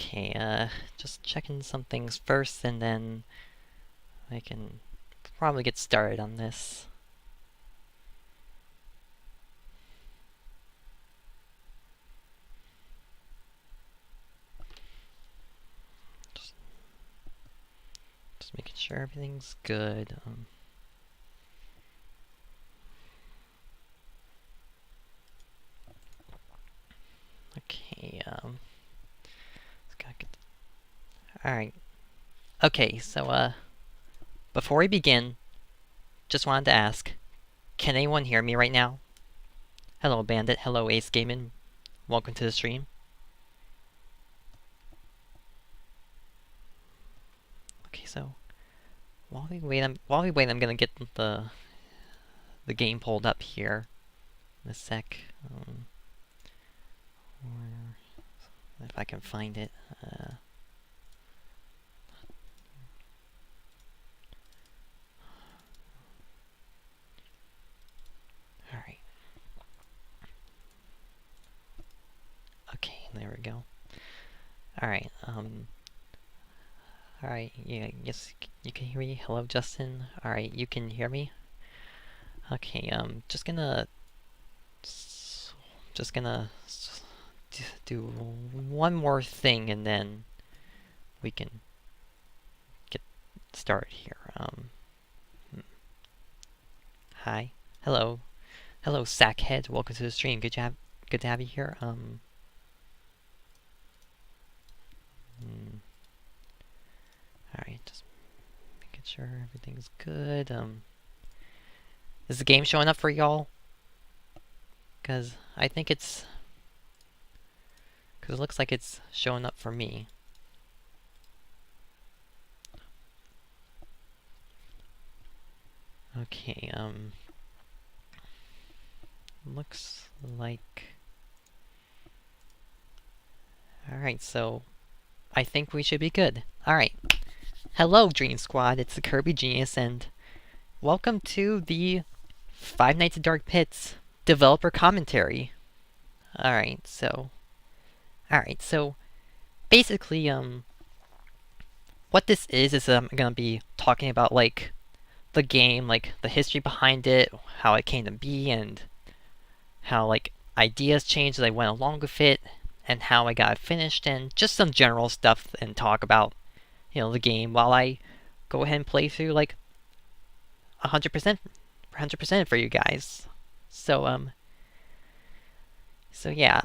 Okay, just checking some things first, and then I can probably get started on this. Just making sure everything's good. Okay, just gotta get. Alright. Okay, so, before we begin, just wanted to ask, can anyone hear me right now? Hello, Bandit. Hello, Ace Gaming. Welcome to the stream. Okay, so while we wait, I'm gonna get the game pulled up here in a sec. If I can find it. Alright. Okay, there we go. Alright, alright, yeah, yes, you can hear me? Hello, Justin? Alright, you can hear me? Okay, just gonna do one more thing, and then we can get started here. Hi. Hello. Hello, Sackhead. Welcome to the stream. Good to have you here. Alright, just making sure everything's good. Is the game showing up for y'all? Because I think it's... Because it looks like it's showing up for me. Okay, looks like... Alright, so I think we should be good. Alright. Hello, Dream Squad. It's the Kirby Genius, and welcome to the Five Nights at Dark Pits developer commentary. Alright, so basically, what this is I'm gonna be talking about, like, the game, like, the history behind it, how it came to be, and how, like, ideas changed as I went along with it, and how I got it finished, and just some general stuff, and talk about, you know, the game while I go ahead and play through, like, 100% for you guys. So yeah,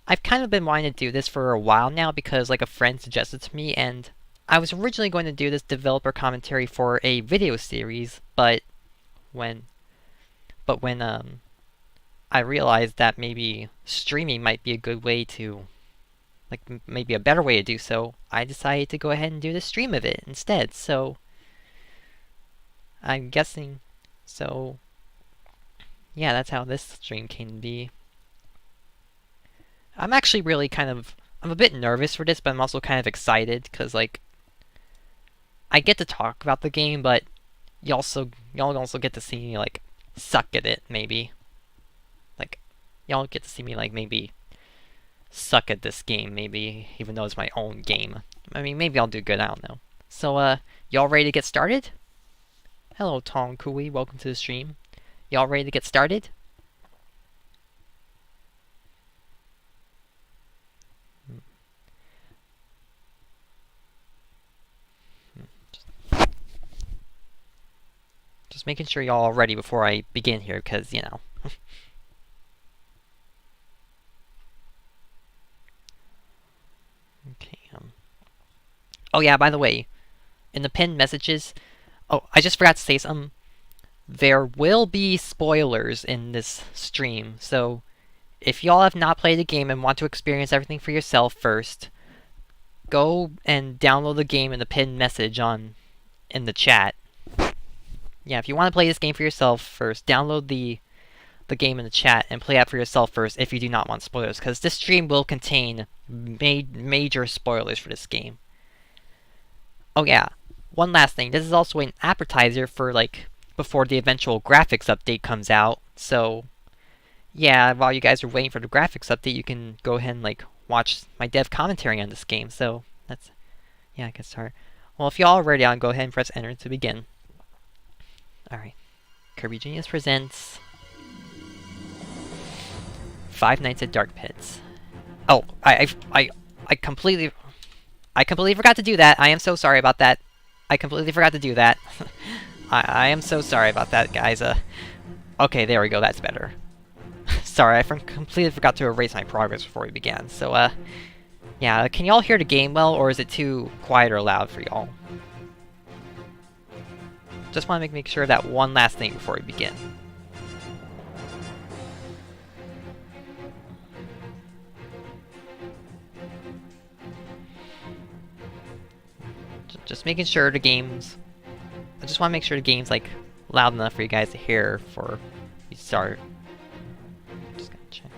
I've kind of been wanting to do this for a while now because, like, a friend suggested to me, and I was originally going to do this developer commentary for a video series, but when I realized that maybe streaming might be a good way to, like, maybe a better way to do so, I decided to go ahead and do the stream of it instead. So I'm guessing, so yeah, that's how this stream came to be. I'm actually really I'm a bit nervous for this, but I'm also kind of excited because, like, I get to talk about the game, but y'all also get to see me, like, suck at it, maybe. Like, y'all get to see me, like, maybe suck at this game, maybe, even though it's my own game. I mean, maybe I'll do good, I don't know. So, y'all ready to get started? Hello, Tom Kui, welcome to the stream. Y'all ready to get started? Just making sure y'all are ready before I begin here, because, you know. Okay, oh yeah, by the way, in the pinned messages... Oh, I just forgot to say something. There will be spoilers in this stream, so if y'all have not played the game and want to experience everything for yourself first, go and download the game in the pinned message in the chat. Yeah, if you want to play this game for yourself first, download the game in the chat and play it for yourself first if you do not want spoilers, because this stream will contain major spoilers for this game. Oh yeah, one last thing. This is also an appetizer for, like, before the eventual graphics update comes out. So, yeah, while you guys are waiting for the graphics update, you can go ahead and, like, watch my dev commentary on this game. So that's yeah, I can start. Well, if y'all are ready, I'll go ahead and press enter to begin. All right, Kirby Genius presents Five Nights at Dark Pits. Oh, I completely forgot to do that. I am so sorry about that. I completely forgot to do that. I am so sorry about that, guys. Okay, there we go. That's better. Sorry, I completely forgot to erase my progress before we began. So, yeah, can y'all hear the game well, or is it too quiet or loud for y'all? Just want to make sure of that one last thing before we begin. Just making sure the game's... I just want to make sure the game's, like, loud enough for you guys to hear before we start. Just gonna check.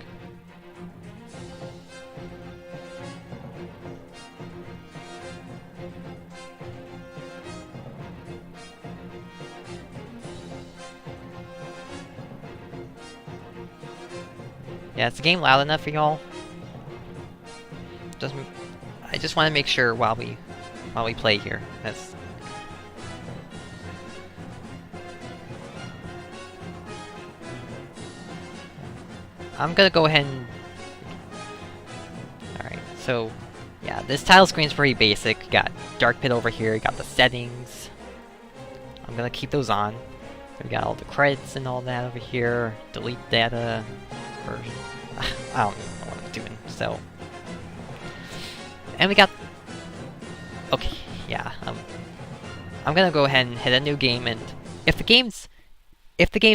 Yeah, is the game loud enough for y'all? I just want to make sure while we play here. That's... I'm gonna go ahead and... Alright, so... Yeah, this title screen's pretty basic. You got Dark Pit over here, you got the settings. I'm gonna keep those on. We got all the credits and all that over here. Delete data. Version. I don't even know what I'm doing, so... And we got... Okay, yeah, I'm gonna go ahead and hit a new game, and if the game's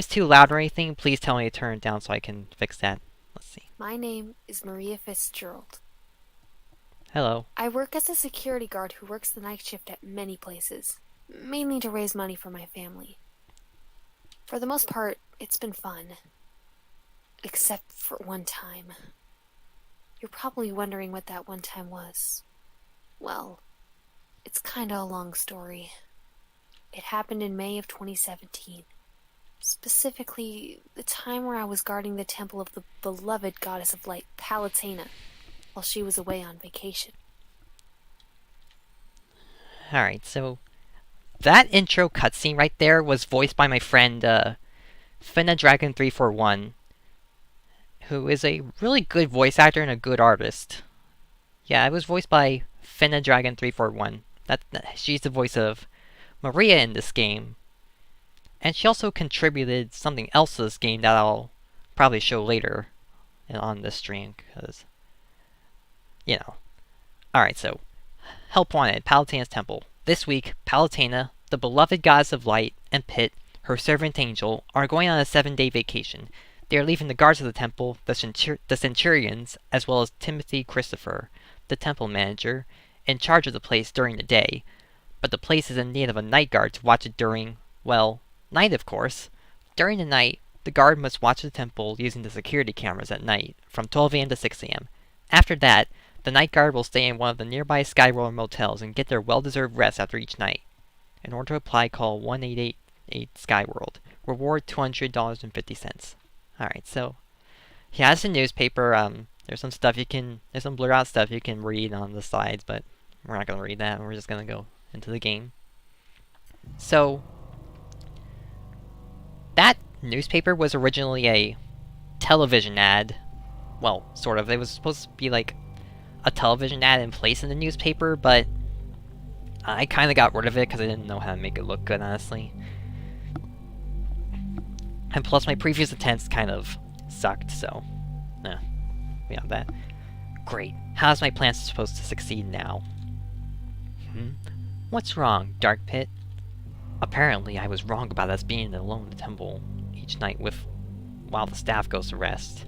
too loud or anything, please tell me to turn it down so I can fix that. Let's see. My name is Maria Fitzgerald. Hello. I work as a security guard who works the night shift at many places, mainly to raise money for my family. For the most part, it's been fun. Except for one time. You're probably wondering what that one time was. Well, it's kinda a long story. It happened in May of 2017. Specifically, the time where I was guarding the temple of the beloved goddess of light, Palutena, while she was away on vacation. Alright, so... That intro cutscene right there was voiced by my friend, FinaDragon341, who is a really good voice actor and a good artist. Yeah, it was voiced by FinaDragon341. She's the voice of Maria in this game. And she also contributed something else to this game that I'll probably show later on this stream, because, you know. Alright, so, help wanted, Palutena's Temple. This week, Palutena, the beloved goddess of light, and Pit, her servant angel, are going on a 7-day vacation. They are leaving the guards of the temple, the centurions, as well as Timothy Christopher, the temple manager, in charge of the place during the day. But the place is in need of a night guard to watch it during, well, night of course. During the night, the guard must watch the temple using the security cameras at night, from 12 a.m. to 6 a.m. After that, the night guard will stay in one of the nearby Skyroller motels and get their well-deserved rest after each night. In order to apply, call 1888 Skyworld. Reward $200.50. Alright, so... Yeah, it's a newspaper. There's some blurred out stuff you can read on the slides, but we're not gonna read that. We're just gonna go into the game. So... That newspaper was originally a television ad. Well, sort of. It was supposed to be like a television ad in place in the newspaper, but I kind of got rid of it because I didn't know how to make it look good, honestly. And plus, my previous attempts kind of sucked, so... we have that. Great. How's my plan supposed to succeed now? What's wrong, Dark Pit? Apparently, I was wrong about us being alone in the temple each night while the staff goes to rest.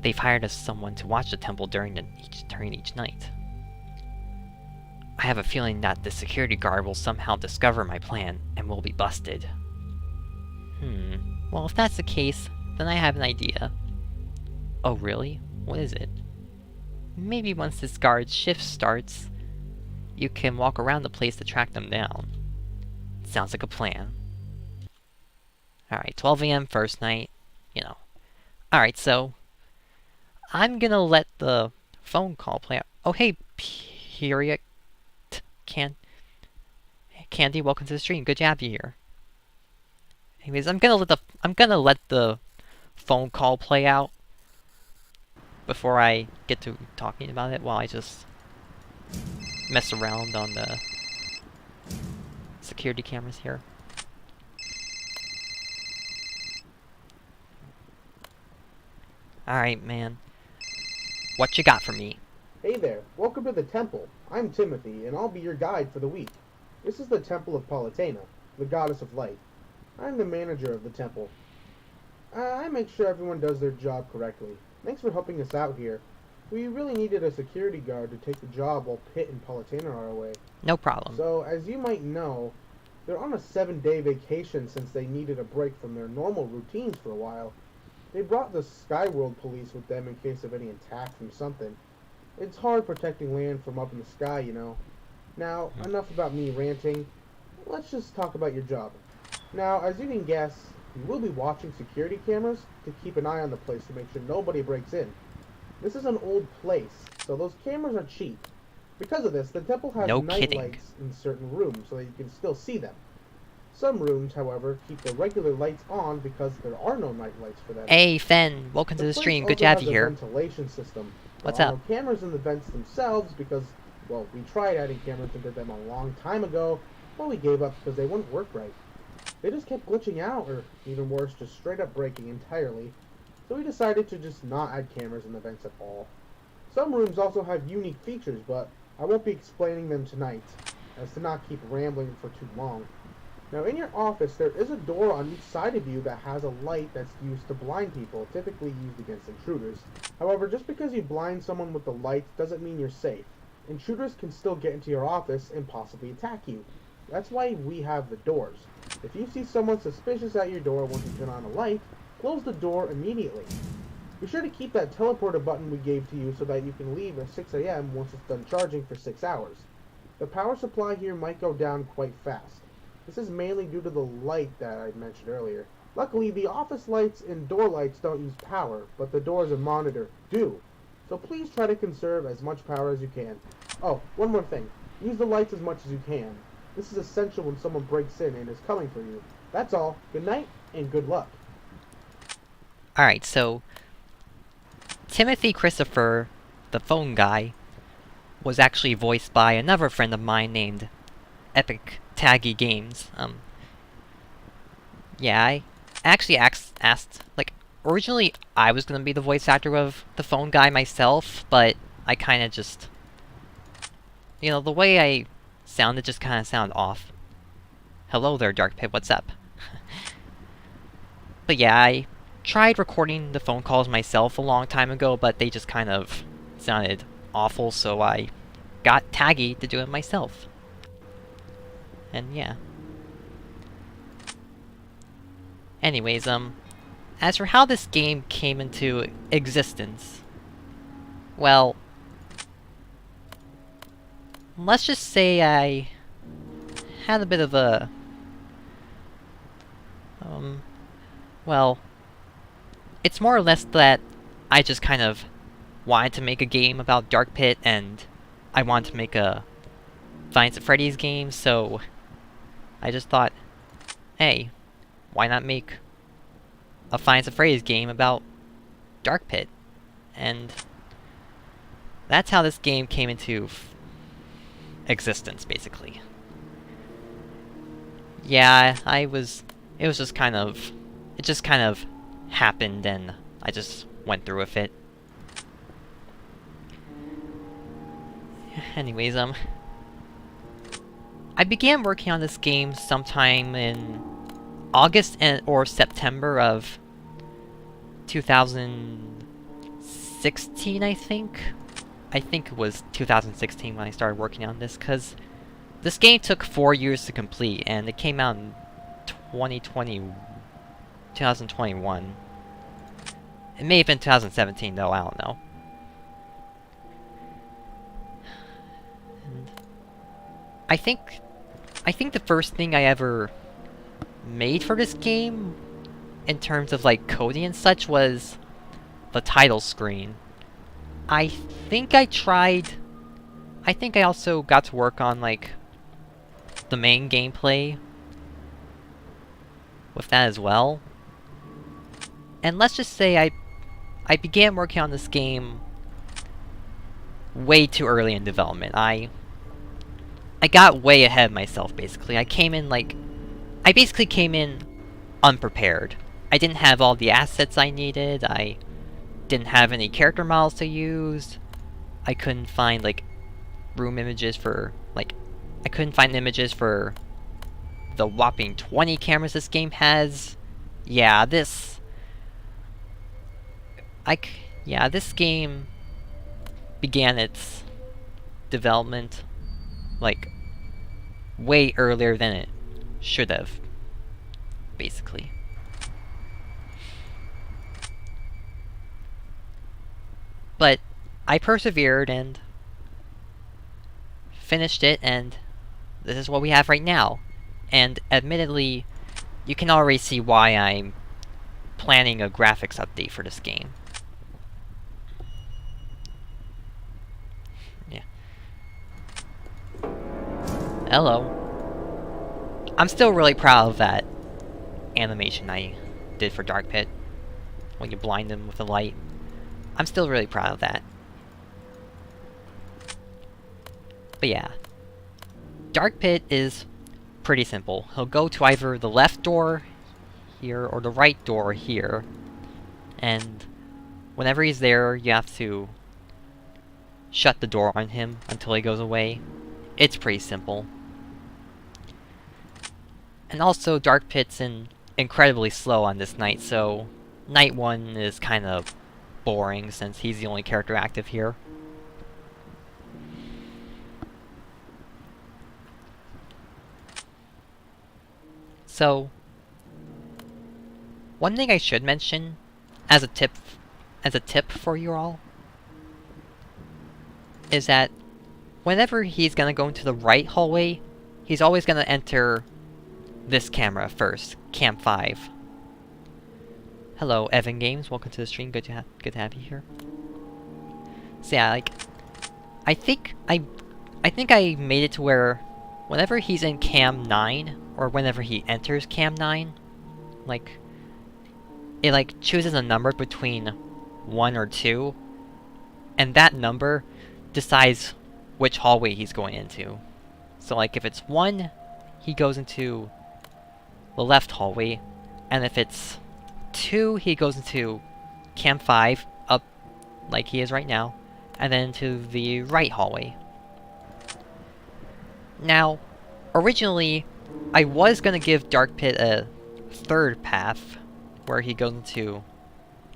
They've hired us someone to watch the temple during each night. I have a feeling that the security guard will somehow discover my plan and will be busted. Well, if that's the case, then I have an idea. Oh, really? What is it? Maybe once this guard's shift starts, you can walk around the place to track them down. Sounds like a plan. Alright, 12 a.m. first night, you know. Alright, so... I'm gonna let the phone call play. Oh, hey, period. Can Candy, welcome to the stream. Good to have you here. Anyways, I'm gonna let the phone call play out before I get to talking about it while I just mess around on the security cameras here. Alright, man. What you got for me? Hey there, welcome to the temple. I'm Timothy, and I'll be your guide for the week. This is the Temple of Politena, the goddess of light. I'm the manager of the temple. I make sure everyone does their job correctly. Thanks for helping us out here. We really needed a security guard to take the job while Pitt and Politena are away. No problem. So, as you might know, they're on a 7-day vacation since they needed a break from their normal routines for a while. They brought the Skyworld police with them in case of any attack from something. It's hard protecting land from up in the sky, you know. Now, enough about me ranting. Let's just talk about your job. Now, as you can guess, you will be watching security cameras to keep an eye on the place to make sure nobody breaks in. This is an old place, so those cameras are cheap. Because of this, the temple has night lights in certain rooms so that you can still see them. Some rooms, however, keep the regular lights on because there are no night lights for them. Hey, Fen, welcome to the stream. Good to have you here. Ventilation system. What's up? There are no cameras in the vents themselves because, well, we tried adding cameras into them a long time ago, but we gave up because they wouldn't work right. They just kept glitching out, or even worse, just straight up breaking entirely. So we decided to just not add cameras in the vents at all. Some rooms also have unique features, but I won't be explaining them tonight, as to not keep rambling for too long. Now, in your office, there is a door on each side of you that has a light that's used to blind people, typically used against intruders. However, just because you blind someone with the light doesn't mean you're safe. Intruders can still get into your office and possibly attack you. That's why we have the doors. If you see someone suspicious at your door once you turn on a light, close the door immediately. Be sure to keep that teleporter button we gave to you so that you can leave at 6 a.m. once it's done charging for 6 hours. The power supply here might go down quite fast. This is mainly due to the light that I mentioned earlier. Luckily, the office lights and door lights don't use power, but the doors and monitor do. So please try to conserve as much power as you can. Oh, one more thing. Use the lights as much as you can. This is essential when someone breaks in and is coming for you. That's all. Good night, and good luck. Alright, so Timothy Christopher, the phone guy, was actually voiced by another friend of mine named Epic Taggy Games. Yeah, I actually asked, like, originally I was gonna be the voice actor of the phone guy myself, but I kinda just, you know, the way I sounded just kinda sounded off. Hello there, Dark Pit, what's up? But yeah, I tried recording the phone calls myself a long time ago, but they just kind of sounded awful, so I got Taggy to do it myself. And yeah. Anyways, as for how this game came into existence, well, let's just say I had a bit of a, well, it's more or less that I just kind of wanted to make a game about Dark Pit, and I wanted to make a Five Nights at Freddy's game, so I just thought, hey, why not make a Five Nights at Freddy's game about Dark Pit? And that's how this game came into existence, basically. Yeah, it was just kind of, it just kind of happened, and I just went through with it. Anyways, I began working on this game sometime in August or September of 2016, I think. I think it was 2016 when I started working on this, because this game took 4 years to complete, and it came out in 2021. It may have been 2017, though, I don't know. And I think the first thing I ever made for this game, in terms of like coding and such, was the title screen. I think I tried... I think I also got to work on, like, the main gameplay with that as well. And let's just say I began working on this game way too early in development. I got way ahead of myself, basically. I basically came in unprepared. I didn't have all the assets I needed, I didn't have any character models to use, I couldn't find, like, room images for, like... I couldn't find images for the whopping 20 cameras this game has. Yeah, this game began its development, like, way earlier than it should have, basically. But I persevered and finished it, and this is what we have right now. And admittedly, you can already see why I'm planning a graphics update for this game. Yeah. Hello. I'm still really proud of that animation I did for Dark Pit, when you blind them with the light. I'm still really proud of that. But yeah. Dark Pit is pretty simple. He'll go to either the left door here or the right door here. And whenever he's there, you have to shut the door on him until he goes away. It's pretty simple. And also, Dark Pit's incredibly slow on this night, so night 1 is kind of boring since he's the only character active here. So, one thing I should mention as a tip for you all is that whenever he's gonna go into the right hallway, he's always gonna enter this camera first, Cam 5. Hello, Evan Games. Welcome to the stream. Good to have you here. So yeah, like, I think I made it to where whenever he's in Cam 9 or whenever he enters Cam 9, like, it like chooses a number between 1 or 2, and that number decides which hallway he's going into. So like if it's 1, he goes into the left hallway, and if it's 2, he goes into Cam 5, up like he is right now, and then to the right hallway. Now, originally, I was gonna give Dark Pit a third path, where he goes into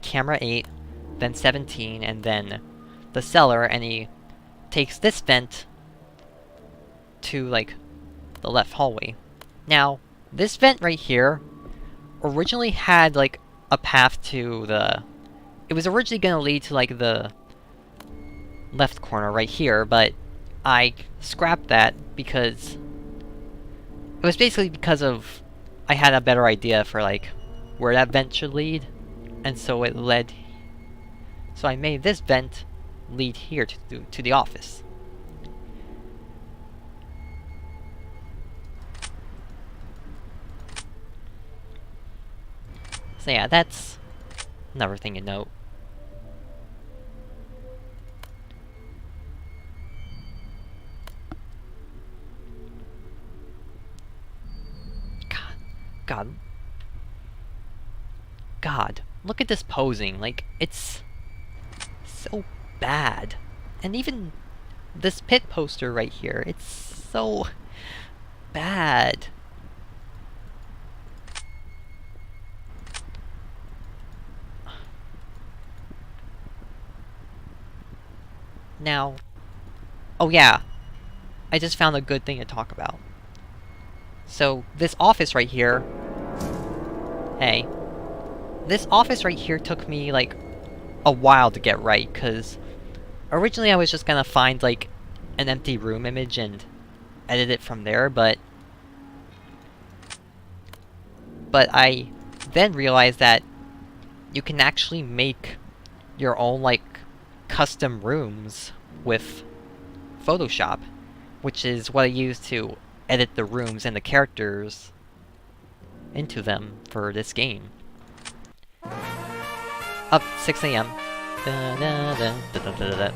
camera 8, then 17, and then the cellar, and he takes this vent to, like, the left hallway. Now, this vent right here originally had, like, a path to the... It was originally gonna lead to, like, the left corner right here, but I scrapped that because... It was basically because of... I had a better idea for, like, where that vent should lead, and so it led... So I made this vent lead here to the office. So yeah, that's another thing to note. God, look at this posing, like, it's so bad. And even this pit poster right here, it's so bad. Now, oh yeah, I just found a good thing to talk about. So, this office right here, hey, this office right here took me, like, a while to get right, because originally I was just gonna find, like, an empty room image and edit it from there, but I then realized that you can actually make your own, like, custom rooms with Photoshop, which is what I use to edit the rooms and the characters into them for this game. Up 6 a.m. Da, da, da, da, da, da, da.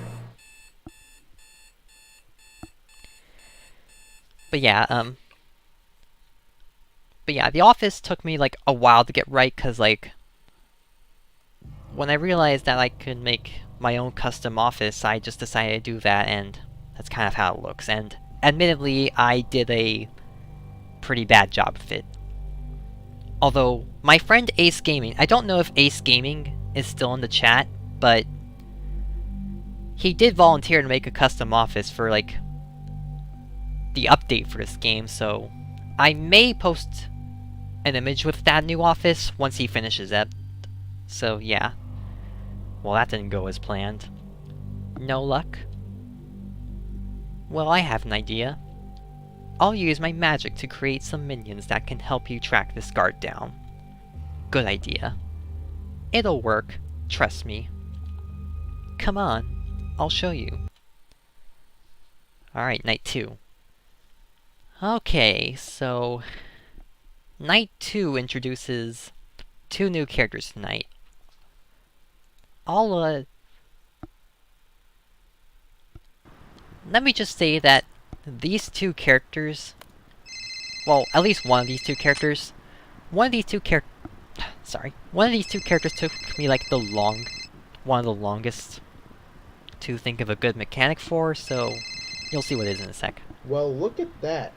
But yeah, the office took me like a while to get right, cause like when I realized that I could make my own custom office, I just decided to do that, and that's kind of how it looks. And admittedly, I did a pretty bad job of it. Although my friend Ace Gaming, I don't know if Ace Gaming is still in the chat, but he did volunteer to make a custom office for like the update for this game, so I may post an image with that new office once he finishes it. So yeah. Well, that didn't go as planned. No luck? Well, I have an idea. I'll use my magic to create some minions that can help you track this guard down. Good idea. It'll work, trust me. Come on, I'll show you. Alright, night 2. Okay, so... Night 2 introduces 2 new characters tonight. Let me just say that these 2 characters... Well, at least one of these 2 characters... One of these 2 characters took me like one of the longest to think of a good mechanic for, so you'll see what it is in a sec. Well, look at that.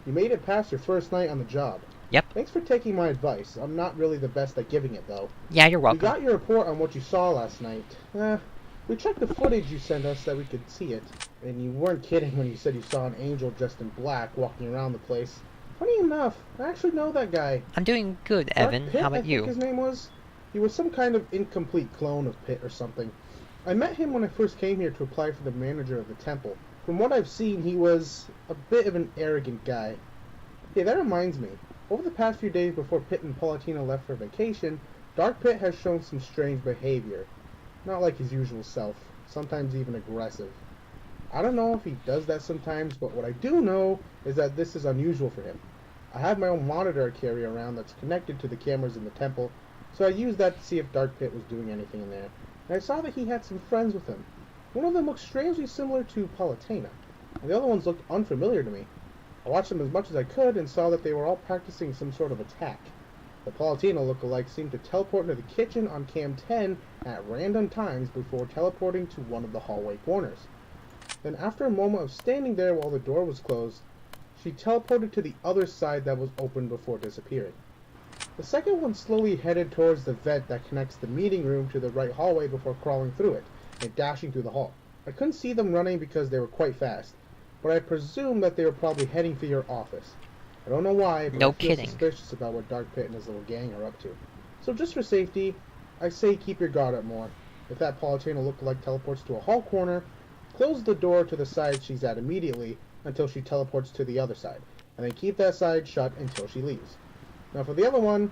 You made it past your first night on the job. Yep. Thanks for taking my advice. I'm not really the best at giving it, though. Yeah, you're welcome. We got your report on what you saw last night. We checked the footage you sent us so we could see it. And you weren't kidding when you said you saw an angel dressed in black walking around the place. Funny enough, I actually know that guy. I'm doing good, Evan. Pitt, How about I think you? his name was? He was some kind of incomplete clone of Pitt or something. I met him when I first came here to apply for the manager of the temple. From what I've seen, he was a bit of an arrogant guy. Hey, that reminds me. Over the past few days before Pitt and Paulatina left for vacation, Dark Pitt has shown some strange behavior. Not like his usual self, sometimes even aggressive. I don't know if he does that sometimes, but what I do know is that this is unusual for him. I have my own monitor I carry around that's connected to the cameras in the temple, so I used that to see if Dark Pitt was doing anything in there. And I saw that he had some friends with him. One of them looked strangely similar to Paulatina, and the other ones looked unfamiliar to me. I watched them as much as I could and saw that they were all practicing some sort of attack. The Paulatina lookalike seemed to teleport into the kitchen on cam 10 at random times before teleporting to one of the hallway corners. Then after a moment of standing there while the door was closed, she teleported to the other side that was open before disappearing. The second one slowly headed towards the vent that connects the meeting room to the right hallway before crawling through it and dashing through the hall. I couldn't see them running because they were quite fast, but I presume that they were probably heading for your office. I don't know why, but I feel suspicious about what Dark Pitt and his little gang are up to. So just for safety, I say keep your guard up more. If that Paulatina lookalike teleports to a hall corner, close the door to the side she's at immediately until she teleports to the other side, and then keep that side shut until she leaves. Now for the other one,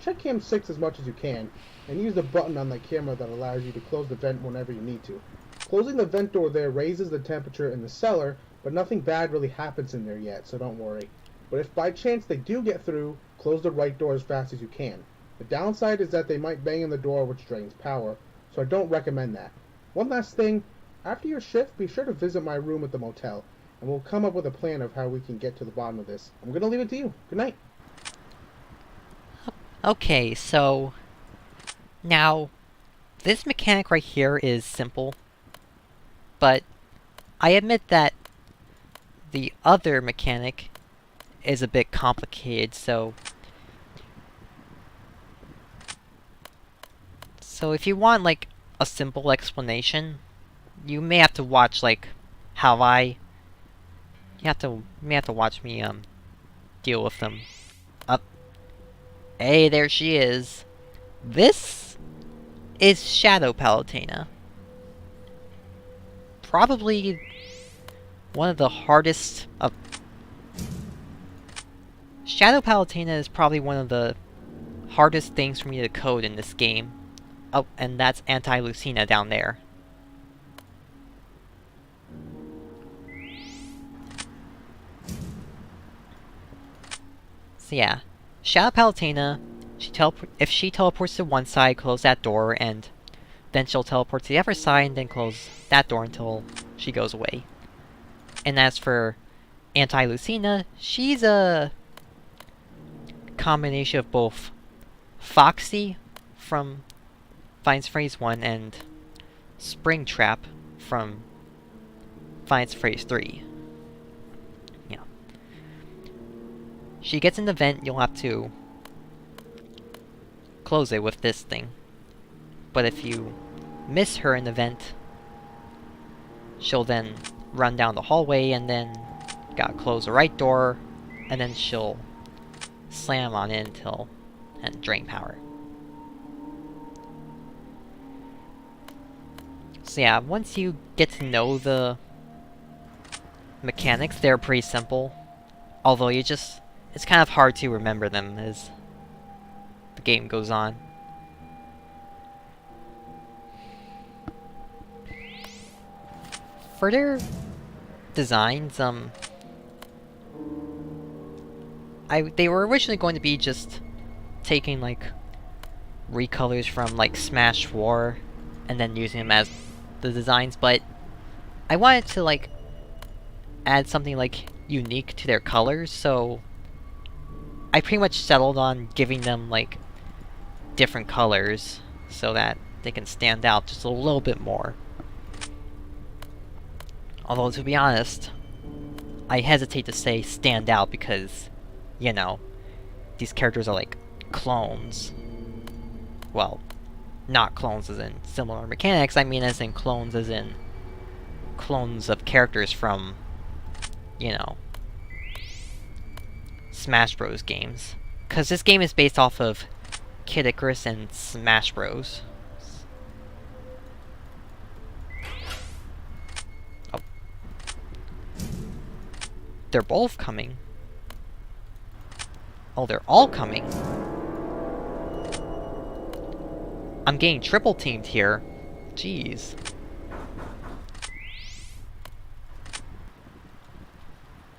check cam 6 as much as you can, and use the button on that camera that allows you to close the vent whenever you need to. Closing the vent door there raises the temperature in the cellar, but nothing bad really happens in there yet, so don't worry. But if by chance they do get through, close the right door as fast as you can. The downside is that they might bang in the door, which drains power, so I don't recommend that. One last thing, after your shift, be sure to visit my room at the motel, and we'll come up with a plan of how we can get to the bottom of this. I'm gonna leave it to you. Good night. Okay, so... Now, this mechanic right here is simple, but I admit that the other mechanic is a bit complicated, so if you want, like, a simple explanation, you may have to watch, like, how I... You may have to watch me, deal with them. Up. Hey, there she is. This is Shadow Palutina. Probably one of the hardest of... Shadow Palutina is probably one of the hardest things for me to code in this game. Oh, and that's Anti-Lucina down there. So yeah, Shadow Palutena, if she teleports to one side, close that door, and then she'll teleport to the other side and then close that door until she goes away. And as for Anti-Lucina, she's a combination of both Foxy from Finds Phrase 1 and Springtrap from Finds Phrase 3. Yeah. She gets in the vent, you'll have to close it with this thing. But if you miss her in the vent, she'll then run down the hallway and then gotta close the right door, and then she'll slam on it until and drain power. So yeah, once you get to know the mechanics, they're pretty simple. Although it's kind of hard to remember them as the game goes on. For their designs, they were originally going to be just taking, like, recolors from, like, Smash 4 and then using them as the designs, but I wanted to, like, add something, like, unique to their colors, so I pretty much settled on giving them, like, different colors so that they can stand out just a little bit more. Although, to be honest, I hesitate to say stand out because, you know, these characters are like clones. Well, not clones as in similar mechanics, I mean as in clones of characters from, you know, Smash Bros. Games. Because this game is based off of Kid Icarus and Smash Bros. Oh. They're both coming. Oh, they're all coming. I'm getting triple teamed here. Jeez.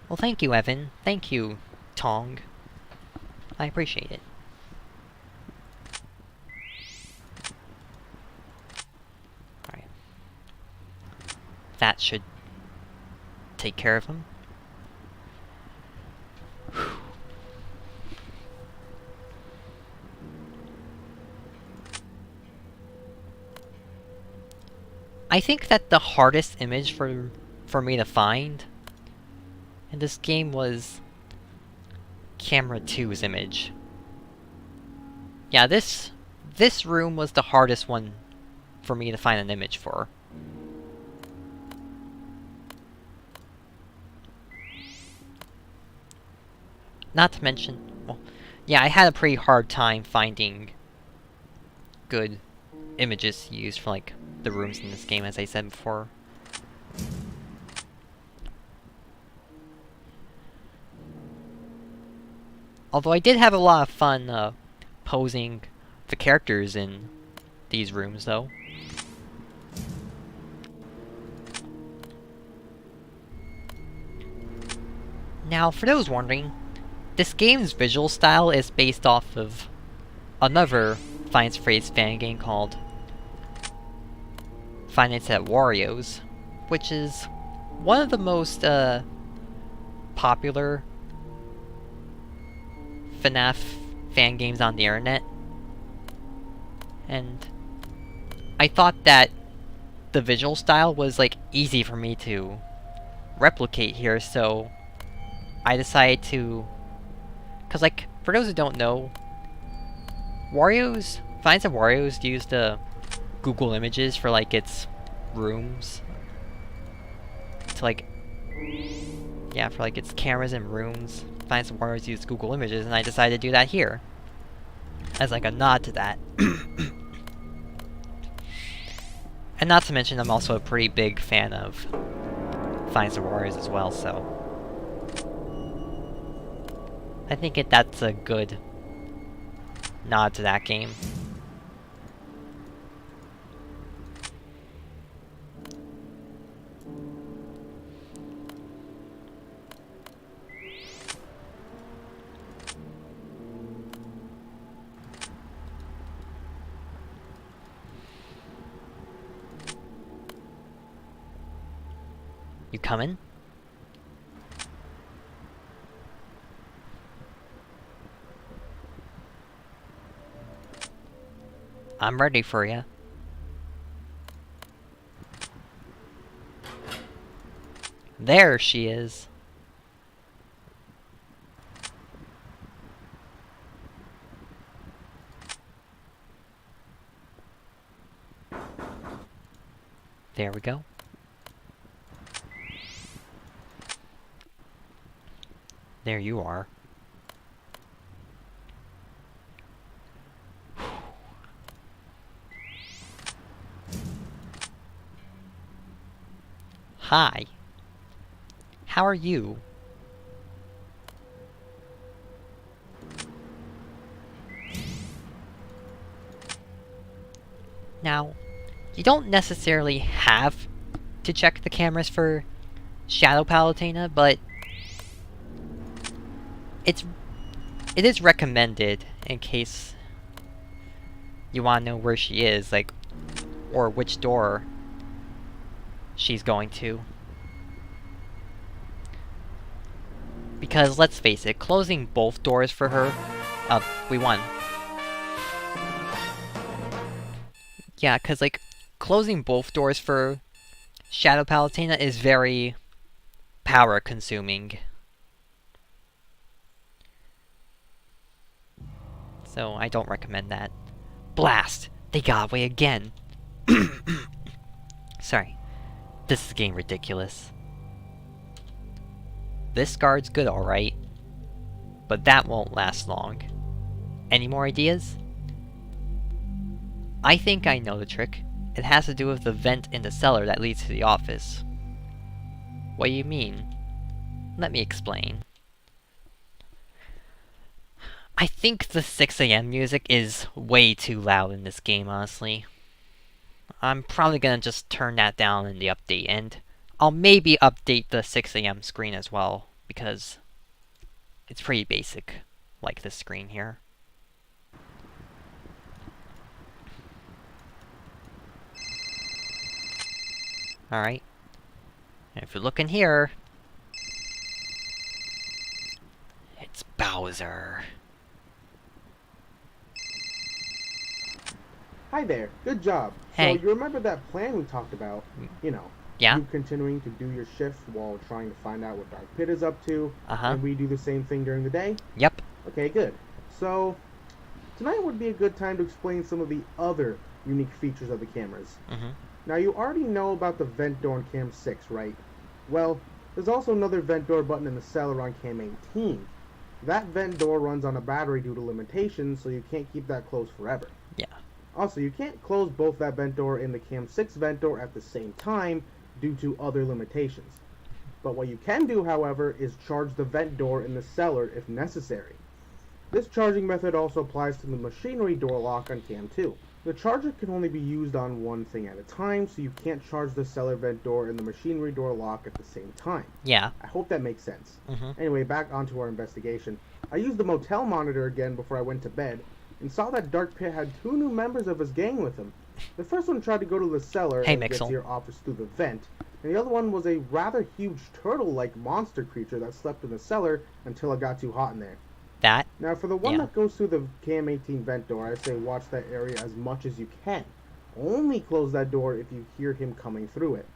Well, thank you, Evan. Thank you, Tong. I appreciate it. Alright. That should take care of him. I think that the hardest image for me to find in this game was Camera 2's image. Yeah, this room was the hardest one for me to find an image for. Not to mention, well, yeah, I had a pretty hard time finding good images to use for, like, the rooms in this game, as I said before. Although I did have a lot of fun posing the characters in these rooms, though. Now, for those wondering, this game's visual style is based off of another Finds Phrase fan game called Finance at Wario's, which is one of the most popular FNAF fan games on the internet. And I thought that the visual style was, like, easy for me to replicate here, so I decided to... Cause, like, for those who don't know, Finds at Wario's used Google Images for, like, its rooms. To, like... Yeah, for, like, its cameras and rooms. Finds at Wario's used Google Images, and I decided to do that here. As, like, a nod to that. And not to mention, I'm also a pretty big fan of Finds at Wario's as well, so... I think that's a good nod to that game. You coming? I'm ready for you. There she is. There we go. There you are. Hi. How are you? Now, you don't necessarily have to check the cameras for Shadow Palutena, but it is recommended in case you want to know where she is, like, or which door she's going to. Because, let's face it, closing both doors for her... we won. Yeah, because, like, closing both doors for Shadow Palutena is very power-consuming. So, I don't recommend that. Blast! They got away again! Sorry. This is getting ridiculous. This guard's good, alright. But that won't last long. Any more ideas? I think I know the trick. It has to do with the vent in the cellar that leads to the office. What do you mean? Let me explain. I think the 6 AM music is way too loud in this game, honestly. I'm probably gonna just turn that down in the update, and I'll maybe update the 6 AM screen as well, because it's pretty basic, like this screen here. Alright. And if you look in here, it's Bowser. Hi there. Good job. Hey. So you remember that plan we talked about? You know, Yeah? you continuing to do your shift while trying to find out what Dark Pit is up to, Uh-huh. and we do the same thing during the day? Yep. Okay, good. So, tonight would be a good time to explain some of the other unique features of the cameras. Mm-hmm. Now, you already know about the vent door on Cam 6, right? Well, there's also another vent door button in the cellar on Cam 18. That vent door runs on a battery due to limitations, so you can't keep that closed forever. Yeah. Also, you can't close both that vent door and the Cam 6 vent door at the same time due to other limitations. But what you can do, however, is charge the vent door in the cellar if necessary. This charging method also applies to the machinery door lock on Cam 2. The charger can only be used on one thing at a time, so you can't charge the cellar vent door and the machinery door lock at the same time. Yeah. I hope that makes sense. Mm-hmm. Anyway, back onto our investigation. I used the motel monitor again before I went to bed, and saw that Dark Pit had 2 new members of his gang with him. The first one tried to go to the cellar Hey, and get Mixel. to your office through the vent, and the other one was a rather huge turtle-like monster creature that slept in the cellar until it got too hot in there. That? Now, for the one Yeah. that goes through the Cam 18 vent door, I say watch that area as much as you can. Only close that door if you hear him coming through it,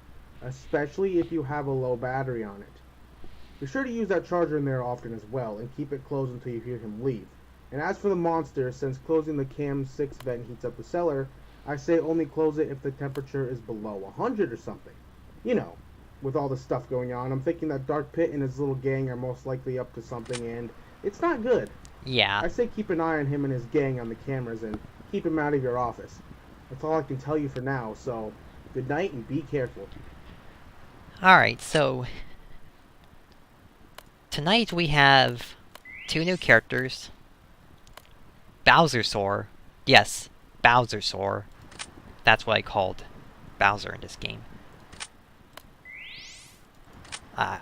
especially if you have a low battery on it. Be sure to use that charger in there often as well, and keep it closed until you hear him leave. And as for the monster, since closing the Cam 6 vent heats up the cellar, I say only close it if the temperature is below 100 or something. You know, with all the stuff going on, I'm thinking that Dark Pit and his little gang are most likely up to something, and it's not good. Yeah. I say keep an eye on him and his gang on the cameras, and keep him out of your office. That's all I can tell you for now, so good night and be careful. Alright, so... tonight we have 2 new characters. Bowsersaur. Yes, Bowsersaur. That's what I called Bowser in this game. Yeah.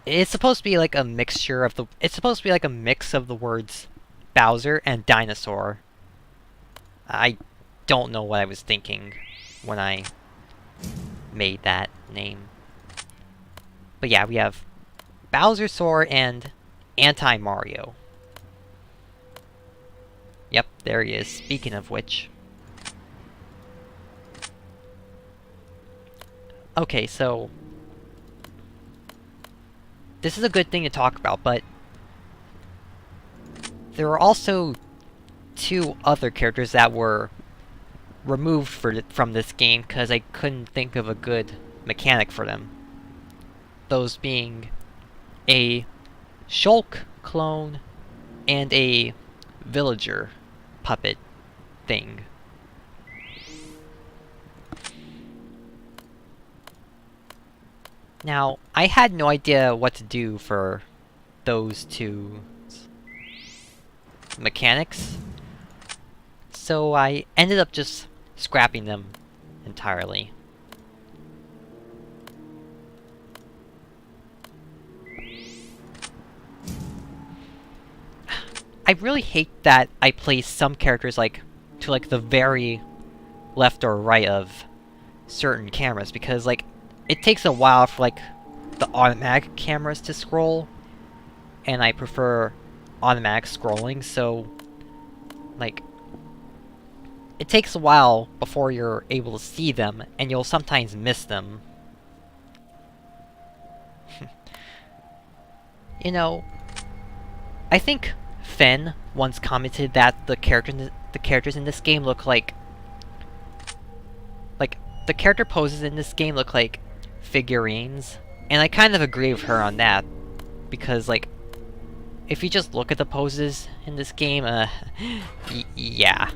It's supposed to be like a mixture of the... It's supposed to be like a mix of the words Bowser and dinosaur. I don't know what I was thinking when I made that name. But yeah, we have Bowser Sword and Anti-Mario. Yep, there he is, speaking of which. Okay, so... this is a good thing to talk about, but... there are also 2 other characters that were removed from this game because I couldn't think of a good mechanic for them. Those being a Shulk clone and a villager puppet thing. Now, I had no idea what to do for those 2 mechanics, so I ended up just scrapping them entirely. I really hate that I place some characters to the very left or right of certain cameras, because it takes a while for the automatic cameras to scroll, and I prefer automatic scrolling, so it takes a while before you're able to see them, and you'll sometimes miss them. You know, I think Fen once commented that the characters in this game look like the character poses in this game look like figurines, and I kind of agree with her on that, because if you just look at the poses in this game, yeah.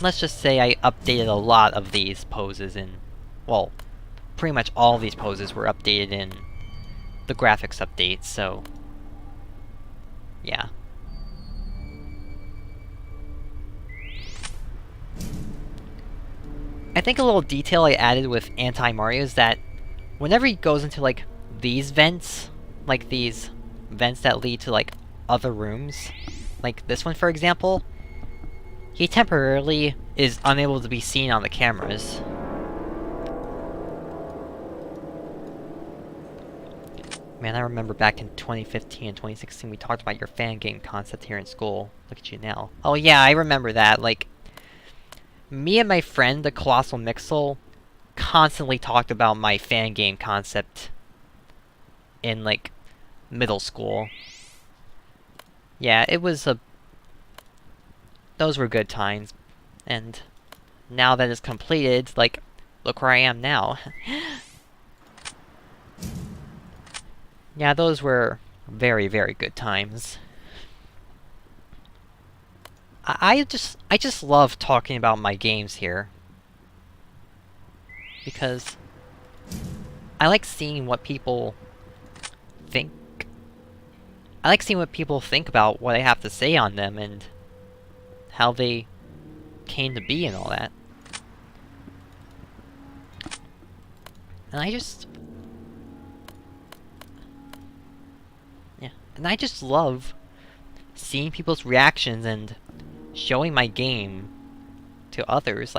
Let's just say I updated a lot of these poses in... well, pretty much all of these poses were updated in the graphics update, so... yeah. I think a little detail I added with Anti-Mario is that whenever he goes into, these vents, these vents that lead to, other rooms, like this one, for example, he temporarily is unable to be seen on the cameras. Man, I remember back in 2015 and 2016 we talked about your fan game concept here in school. Look at you now. Oh yeah, I remember that. Me and my friend, the Colossal Mixel, constantly talked about my fan game concept in, middle school. Yeah, it was those were good times. And now that it's completed, look where I am now. Yeah, those were very, very good times. I just love talking about my games here. Because I like seeing what people think. I like seeing what people think about what I have to say on them and how they came to be and all that. And I just... yeah, and I just love seeing people's reactions and showing my game to others.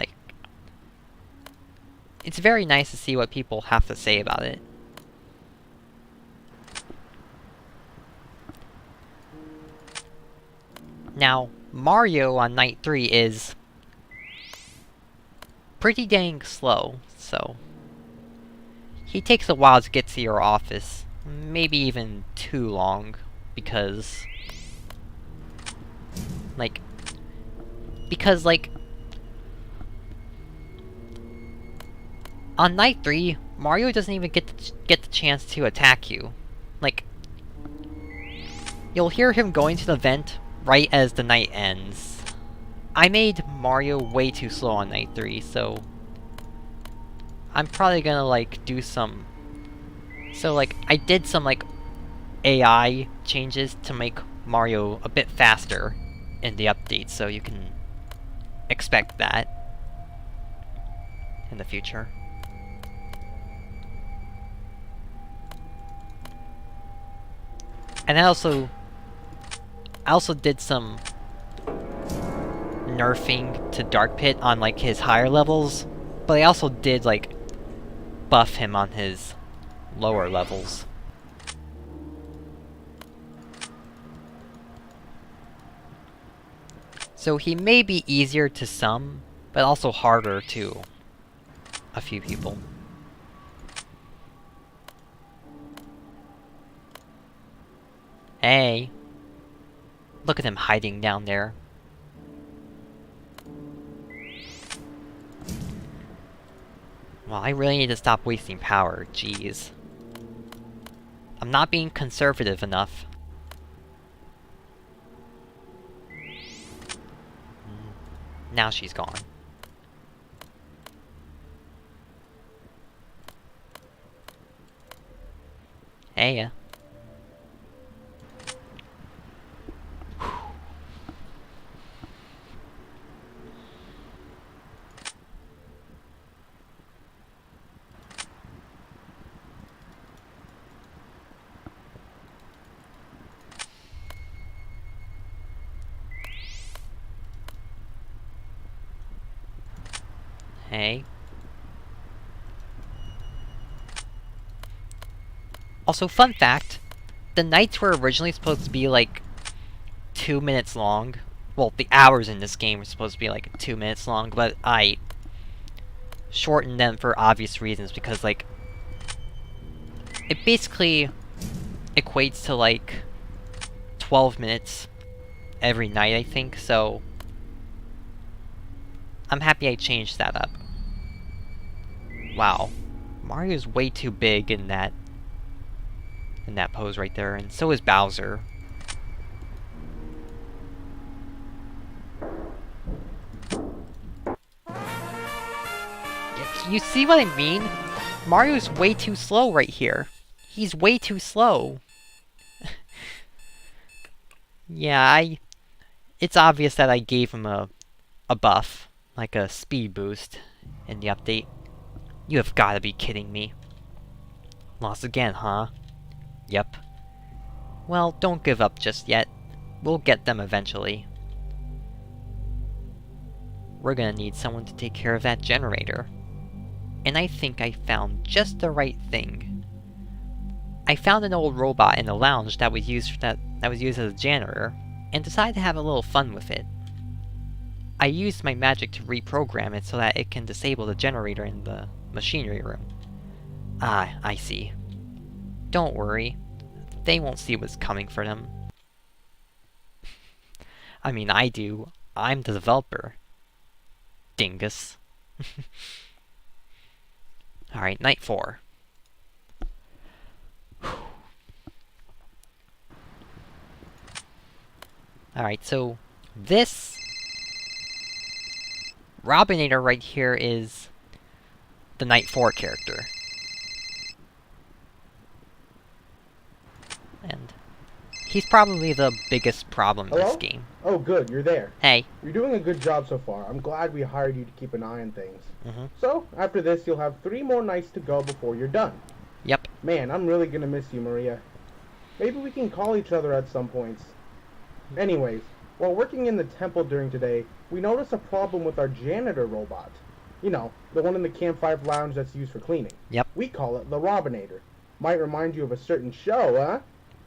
It's very nice to see what people have to say about it. Now, Mario on night 3 is pretty dang slow, so he takes a while to get to your office. Maybe even too long, because on night 3, Mario doesn't even get the chance to attack you. You'll hear him going to the vent right as the night ends. I made Mario way too slow on night 3, so I'm probably gonna do some... so I did some AI changes to make Mario a bit faster in the update, so you can expect that in the future. And I also did some nerfing to Dark Pit on his higher levels, But I also did, like, buff him on his lower levels. So he may be easier to some, but also harder to a few people. Hey! Look at him hiding down there. Well, I really need to stop wasting power, jeez. I'm not being conservative enough. Now she's gone. Hey. Hey. Also, fun fact, the nights were originally supposed to be like 2 minutes long. Well, the hours in this game were supposed to be like 2 minutes long, but I shortened them for obvious reasons because, like, it basically equates to like 12 minutes every night, I think, so I'm happy I changed that up. Wow. Mario's way too big in that pose right there, and so is Bowser. You see what I mean? Mario's way too slow right here. He's way too slow. Yeah, it's obvious that I gave him a buff, like a speed boost, in the update. You have gotta be kidding me. Lost again, huh? Yep. Well, don't give up just yet. We'll get them eventually. We're gonna need someone to take care of that generator. And I think I found just the right thing. I found an old robot in the lounge that was used as a janitor, and decided to have a little fun with it. I used my magic to reprogram it so that it can disable the generator in the machinery room. Ah, I see. Don't worry. They won't see what's coming for them. I mean, I do. I'm the developer. Dingus. Alright, night 4. Alright, so this Robinator right here is the night 4 character. And he's probably the biggest problem in this game. Oh, good, you're there. Hey. You're doing a good job so far. I'm glad we hired you to keep an eye on things. Mm-hmm. So, after this, you'll have 3 more nights to go before you're done. Yep. Man, I'm really gonna miss you, Maria. Maybe we can call each other at some points. Anyways, while working in the temple during today, we noticed a problem with our janitor robot. You know, the one in the campfire lounge that's used for cleaning. Yep. We call it the Robinator. Might remind you of a certain show, huh?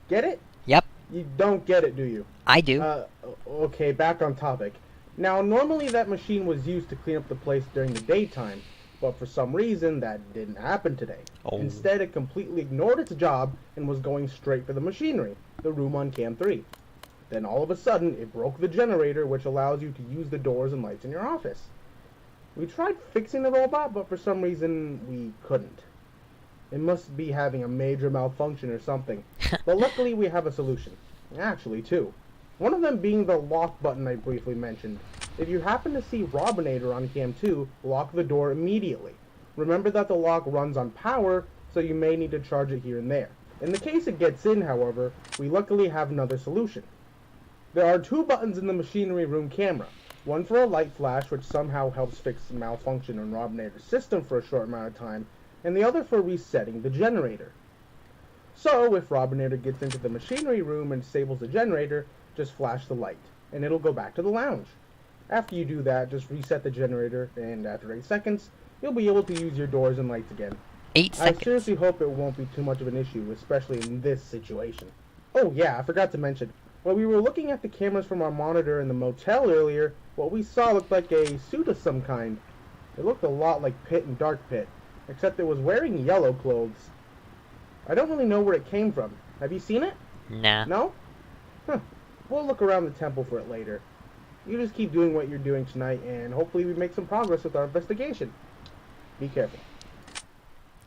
Get it? Yep. You don't get it, do you? I do. Okay, back on topic. Now, normally that machine was used to clean up the place during the daytime, but for some reason that didn't happen today. Oh. Instead, it completely ignored its job and was going straight for the machinery, the room on Cam 3. Then all of a sudden, it broke the generator, which allows you to use the doors and lights in your office. We tried fixing the robot, but for some reason, we couldn't. It must be having a major malfunction or something. But luckily, we have a solution. Actually, two. One of them being the lock button I briefly mentioned. If you happen to see Robinator on Cam 2, lock the door immediately. Remember that the lock runs on power, so you may need to charge it here and there. In the case it gets in, however, we luckily have another solution. There are 2 buttons in the machinery room camera. One for a light flash, which somehow helps fix malfunction in Robinator's system for a short amount of time, and the other for resetting the generator. So, if Robinator gets into the machinery room and disables the generator, just flash the light, and it'll go back to the lounge. After you do that, just reset the generator, and after 8 seconds, you'll be able to use your doors and lights again. 8 I seconds. seriously hope it won't be too much of an issue, especially in this situation. Oh yeah, I forgot to mention. When we were looking at the cameras from our monitor in the motel earlier, what we saw looked like a suit of some kind. It looked a lot like Pit and Dark Pit, except it was wearing yellow clothes. I don't really know where it came from. Have you seen it? Nah. No? Huh. We'll look around the temple for it later. You just keep doing what you're doing tonight, and hopefully we make some progress with our investigation. Be careful.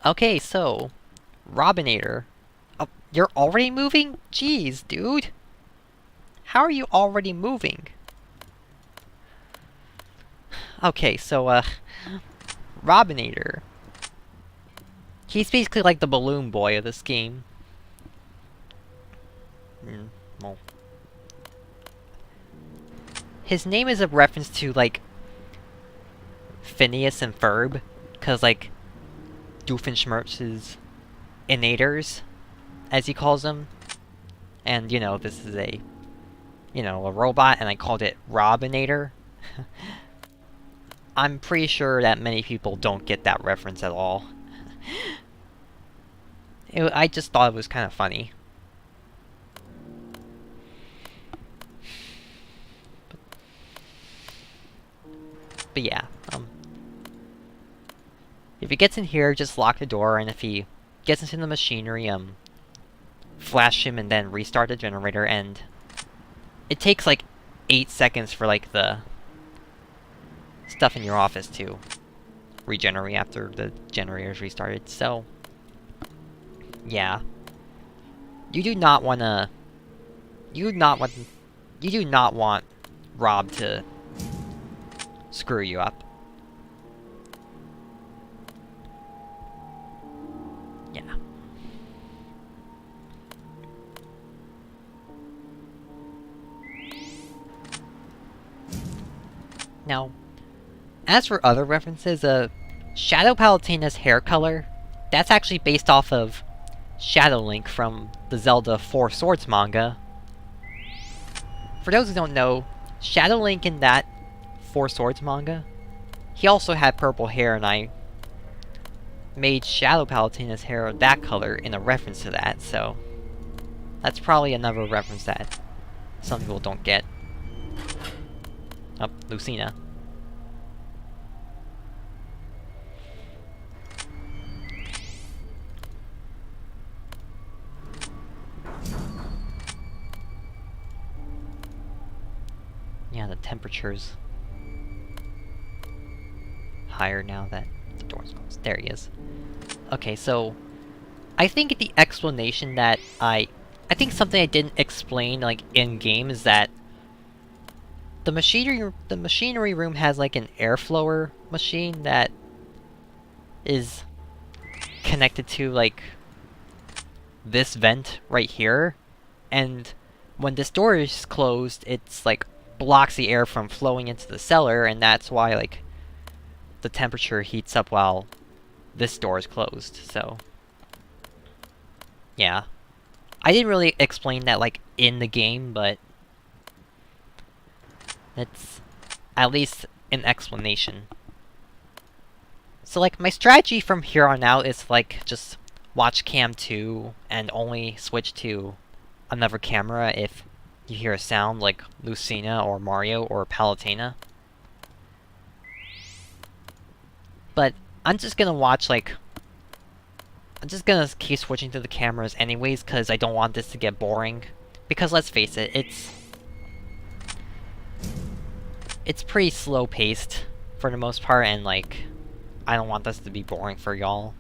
Okay, so Robinator. Oh, you're already moving? Jeez, dude. How are you already moving? Okay, so Robinator. He's basically like the balloon boy of this game. Well, his name is a reference to like Phineas and Ferb, cause like Doofenshmirtz's innators, as he calls them. And, you know, this is a, you know, a robot, and I called it Robinator. I'm pretty sure that many people don't get that reference at all. I just thought it was kind of funny. But yeah, if he gets in here, just lock the door, and if he gets into the machinery, flash him and then restart the generator, and it takes like 8 seconds for like the stuff in your office to regenerate after the generator's restarted, so yeah. You do not wanna... You do not want Rob to screw you up. Yeah. Now, as for other references, Shadow Palatinna's hair color, that's actually based off of Shadow Link from the Zelda Four Swords manga. For those who don't know, Shadow Link in that Four Swords manga, he also had purple hair, and I made Shadow Palatinna's hair that color in a reference to that, so that's probably another reference that some people don't get. Oh, Lucina. Yeah, the temperature's higher now that the door's closed. There he is. Okay, so I think the explanation that I think something I didn't explain like in game is that the machinery room has like an airflower machine that is connected to like this vent right here, and when this door is closed, it's like blocks the air from flowing into the cellar, and that's why like the temperature heats up while this door is closed. So yeah, I didn't really explain that like in the game, but it's at least an explanation. So like my strategy from here on out is like just watch cam 2 and only switch to another camera if you hear a sound like Lucina or Mario or Palutena. But I'm just gonna watch like... I'm just gonna keep switching to the cameras anyways, because I don't want this to get boring. Because let's face it, it's pretty slow-paced for the most part, and like, I don't want this to be boring for y'all.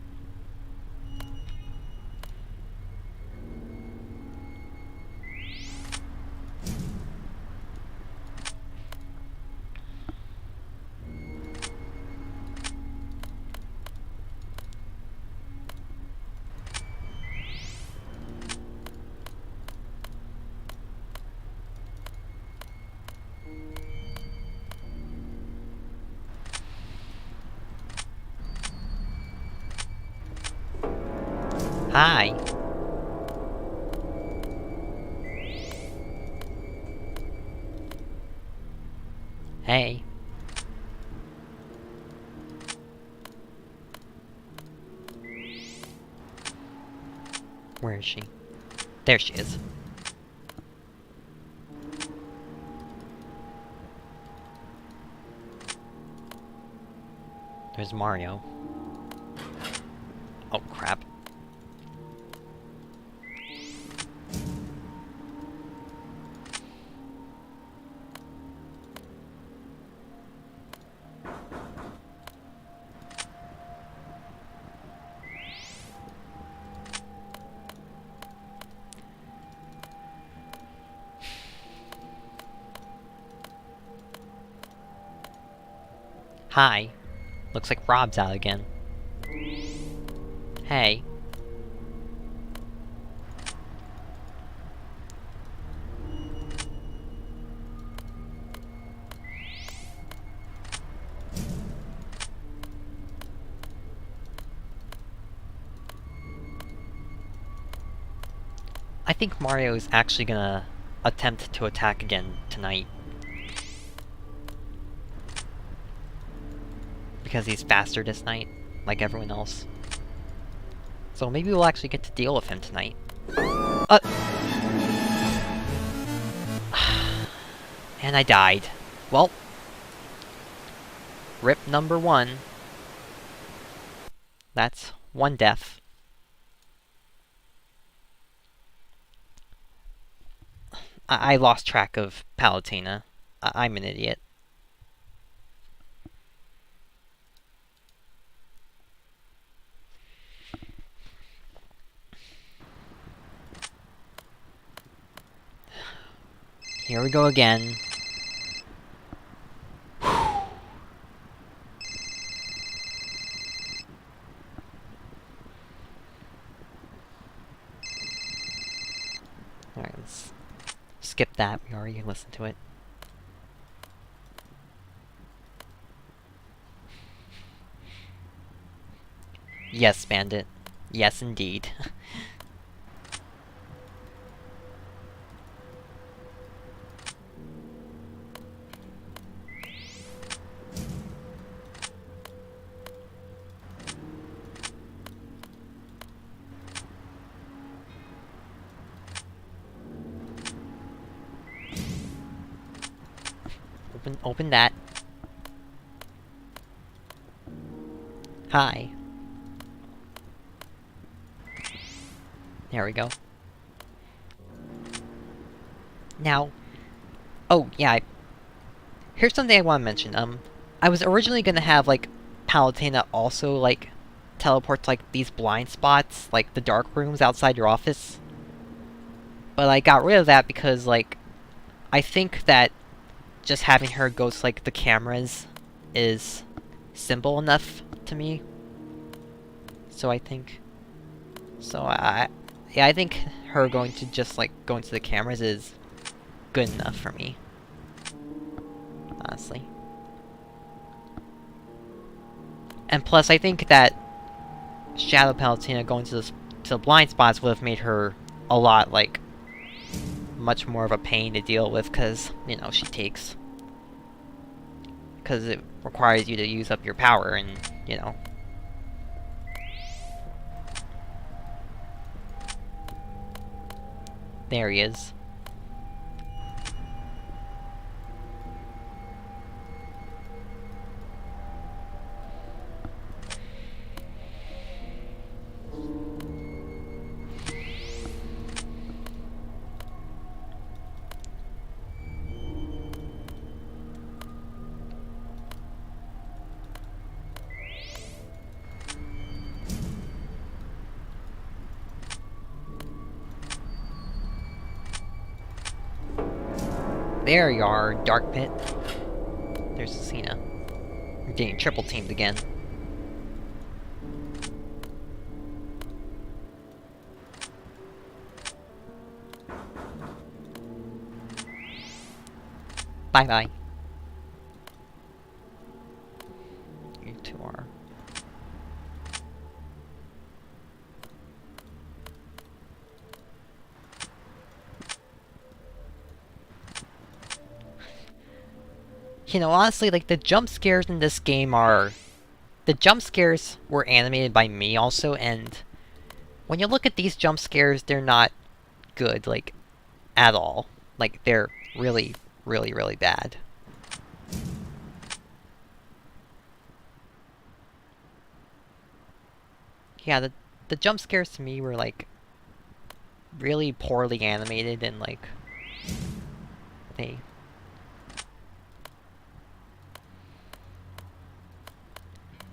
Hi. Hey. is she? There she is. There's Mario. Oh, crap. Hi. Looks like Rob's out again. Hey. I think Mario is actually gonna attempt to attack again tonight. Because he's faster this night, like everyone else. So maybe we'll actually get to deal with him tonight. And I died. Well. Rip number 1. That's 1 death. I lost track of Palutena. I'm an idiot. Here we go again. Alright, let's skip that. We already listened to it. Yes, Bandit. Yes, indeed. Open that. Hi. There we go. Now, oh yeah, here's something I want to mention. I was originally gonna have like Palutena also like teleport to like these blind spots, like the dark rooms outside your office. But I got rid of that because like I think that just having her go to like the cameras is simple enough to me. So I think yeah, I think her going to just like go into the cameras is good enough for me. Honestly. And plus I think that Shadow Palutena going to the blind spots would have made her a lot like much more of a pain to deal with, because, you know, because it requires you to use up your power, and, you know. There he is. There you are, Dark Pit. There's Cena. I'm getting triple teamed again. Bye-bye. You two are... You know, honestly, like, the jump scares in this game are... The jump scares were animated by me also, and... when you look at these jump scares, they're not good, like, at all. Like, they're really, really, really bad. Yeah, the jump scares to me were, like, really poorly animated and, like, they...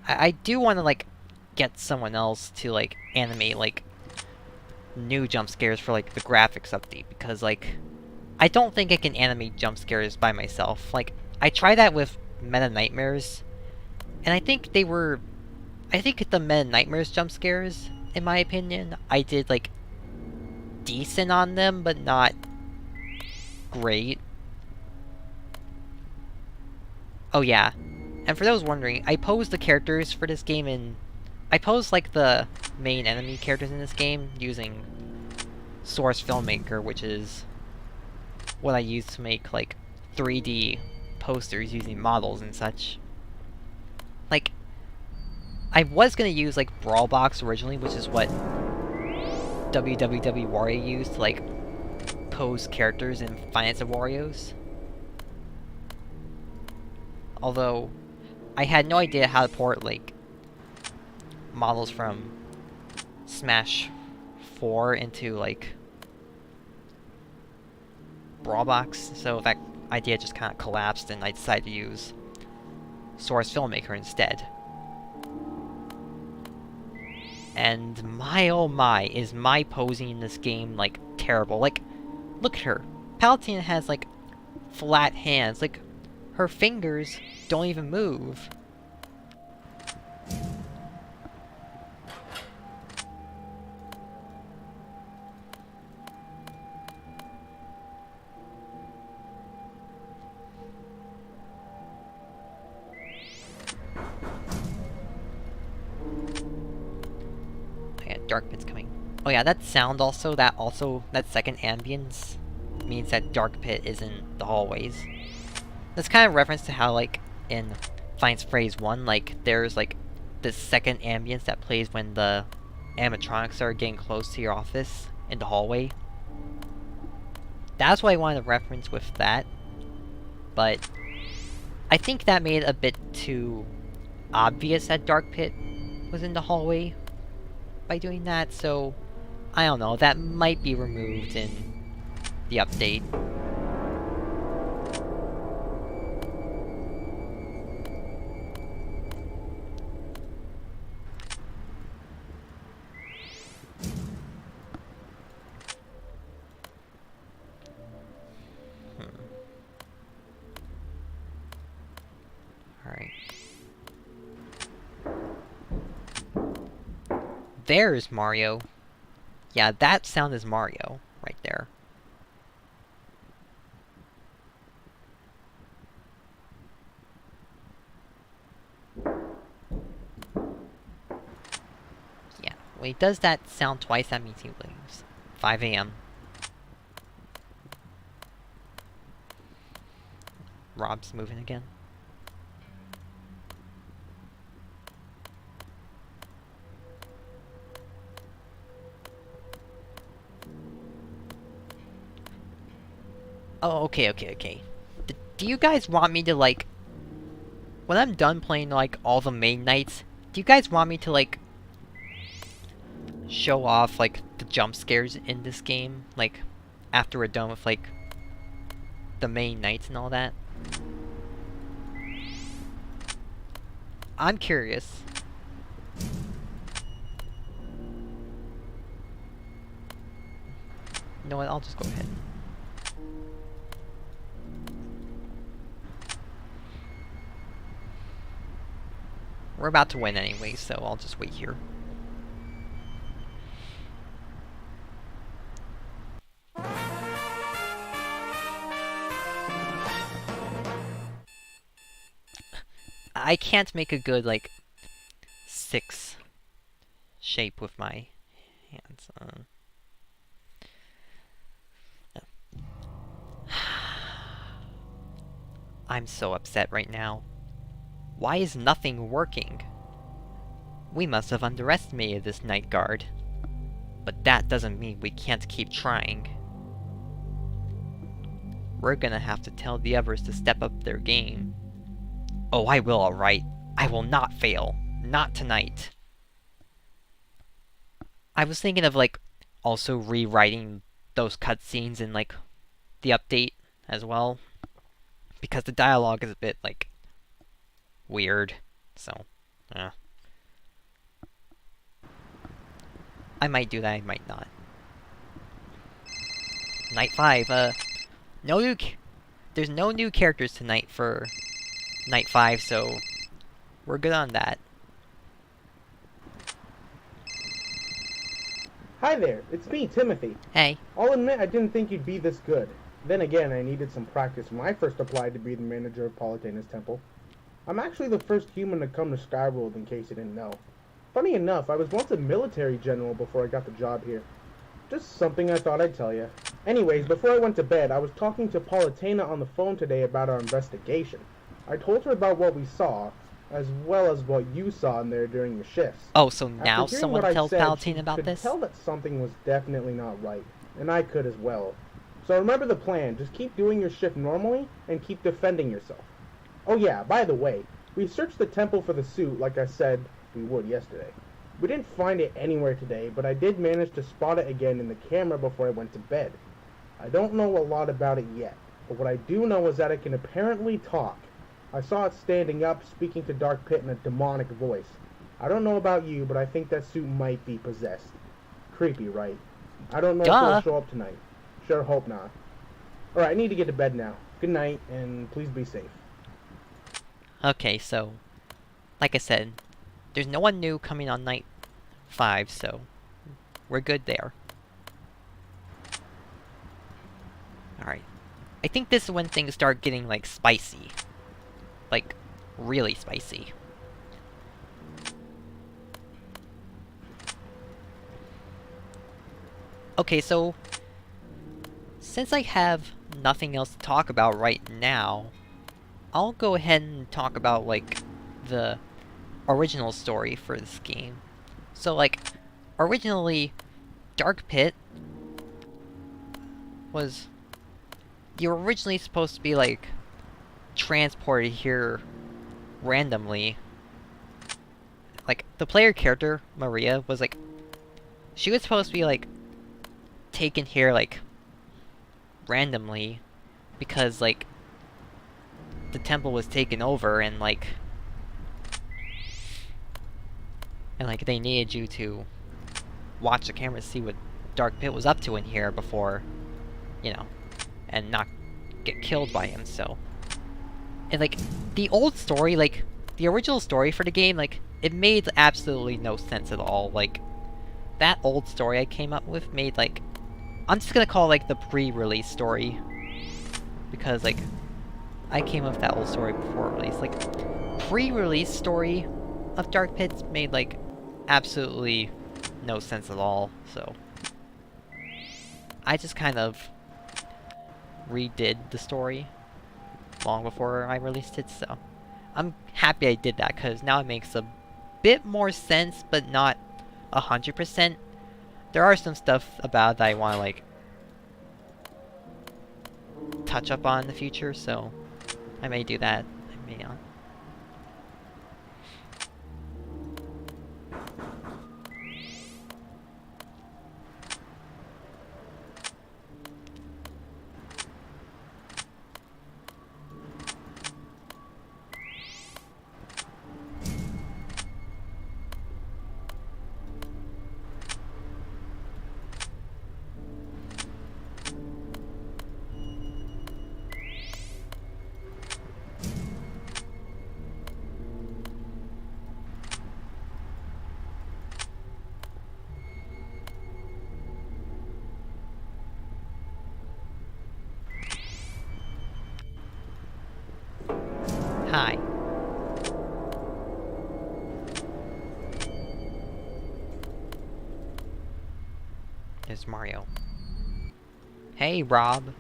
I do want to, like, get someone else to, like, animate, like, new jump scares for, like, the graphics update, because, like, I don't think I can animate jump scares by myself. Like, I tried that with Meta Nightmares, and I think they were... I think the Meta Nightmares jump scares, in my opinion, I did, like, decent on them, but not great. Oh yeah, and for those wondering, I posed the characters for this game in... I posed, like, the main enemy characters in this game using Source Filmmaker, which is what I use to make, like, 3D posters using models and such. Like, I was gonna use, like, Brawlbox originally, which is what www Wario used to, like, pose characters in Finance of Wario's. Although, I had no idea how to port, like, models from Smash 4 into, like, Brawlbox, so that idea just kind of collapsed, and I decided to use Source Filmmaker instead. And my oh my, is my posing in this game, like, terrible. Like, look at her. Palutena has, like, flat hands. Like, her fingers don't even move. Dark Pit's coming. Oh yeah, that sound also, that second ambience means that Dark Pit is in the hallways. That's kind of reference to how, like, in Finance Phrase 1, like, there's, like, this second ambience that plays when the animatronics are getting close to your office in the hallway. That's what I wanted to reference with that. But I think that made it a bit too obvious that Dark Pit was in the hallway by doing that, so I don't know, that might be removed in the update. Alright. There's Mario. Yeah, that sound is Mario, right there. Yeah, when he does that sound twice, that means he leaves. 5 AM. Rob's moving again. Oh, okay. Do you guys want me to, like... When I'm done playing, like, all the main nights, do you guys want me to, like... show off, like, the jump scares in this game? Like, after we're done with, like... the main nights and all that? I'm curious. You know what, I'll just go ahead. We're about to win anyway, so I'll just wait here. I can't make a good, like, 6 shape with my hands. I'm so upset right now. Why is nothing working? We must have underestimated this night guard. But that doesn't mean we can't keep trying. We're gonna have to tell the others to step up their game. Oh, I will, alright. I will not fail. Not tonight. I was thinking of, like, also rewriting those cutscenes in, like, the update as well. Because the dialogue is a bit, like, weird. So, yeah. I might do that, I might not. Night 5, no new... There's no new characters tonight for Night 5, so we're good on that. Hi there, it's me, Timothy. Hey. I'll admit I didn't think you'd be this good. Then again, I needed some practice when I first applied to be the manager of Palutena's temple. I'm actually the first human to come to Skyworld, in case you didn't know. Funny enough, I was once a military general before I got the job here. Just something I thought I'd tell you. Anyways, before I went to bed, I was talking to Palutena on the phone today about our investigation. I told her about what we saw, as well as what you saw in there during your shifts. Oh, so now After hearing someone what I tells said, Palutena she about could this? tell that something was definitely not right, and I could as well. So remember the plan, just keep doing your shift normally, and keep defending yourself. Oh yeah, by the way, we searched the temple for the suit like I said we would yesterday. We didn't find it anywhere today, but I did manage to spot it again in the camera before I went to bed. I don't know a lot about it yet, but what I do know is that it can apparently talk. I saw it standing up, speaking to Dark Pit in a demonic voice. I don't know about you, but I think that suit might be possessed. Creepy, right? I don't know if Duh. it'll show up tonight. Sure hope not. Alright, I need to get to bed now. Good night, and please be safe. Okay, so, like I said, there's no one new coming on Night 5, so we're good there. Alright. I think this is when things start getting, like, spicy. Like, really spicy. Okay, so, since I have nothing else to talk about right now, I'll go ahead and talk about, like, the original story for this game. So, like, originally, Dark Pit was... You were originally supposed to be, like, transported here randomly. Like, the player character, Maria, was, like... She was supposed to be, like, taken here, like, randomly. Because, like, the temple was taken over and, like... And, like, they needed you to watch the camera to see what Dark Pit was up to in here before, you know, and not get killed by him, so... And, like, the old story, like, the original story for the game, like, it made absolutely no sense at all. Like, that old story I came up with made, like... I'm just gonna call it, like, the pre-release story. Because, like, I came up with that old story before release. Like, pre-release story of Dark Pits made, like, absolutely no sense at all, so... I just kind of redid the story long before I released it, so... I'm happy I did that, because now it makes a bit more sense, but not 100%. There are some stuff about it that I want to, like, touch up on in the future, so I may do that. I may not. Hi. There's Mario. Hey, Rob.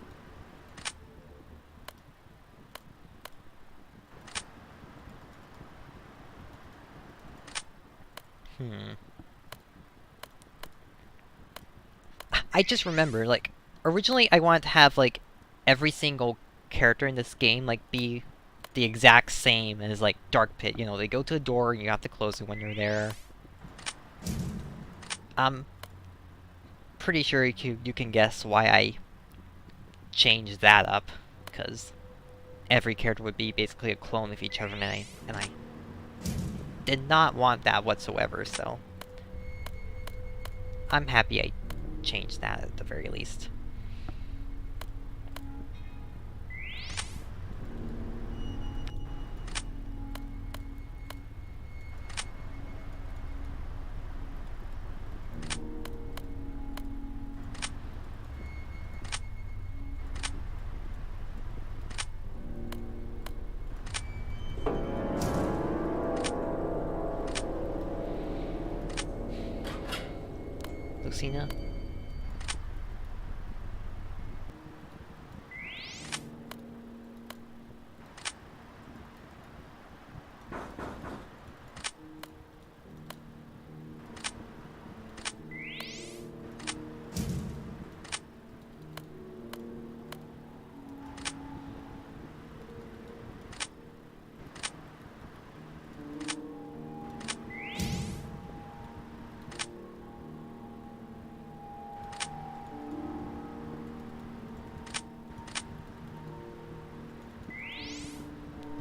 Hmm. I just remember, like, originally I wanted to have, like, every single character in this game, like, be the exact same as, like, Dark Pit. You know, they go to the door and you have to close it when you're there. I'm pretty sure you can guess why I changed that up, because every character would be basically a clone of each other, and I did not want that whatsoever, so I'm happy I changed that at the very least. Lucina?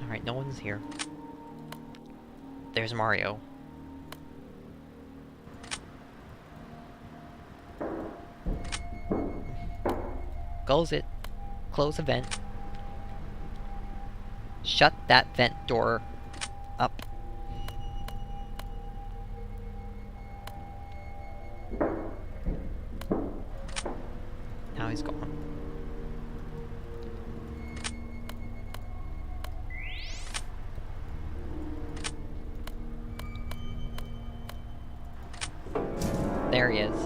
Alright, no one's here. There's Mario. Close it. Close the vent. Shut that vent door up. Now he's gone. There he is.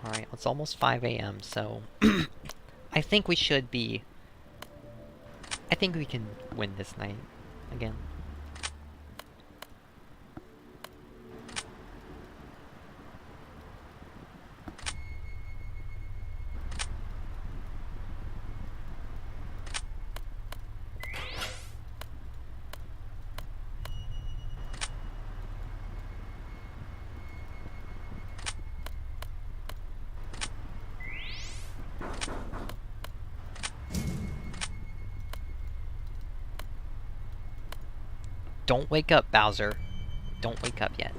Alright, it's almost 5 a.m., so I think we should be... I think we can win this night again. Don't wake up, Bowser. Don't wake up yet.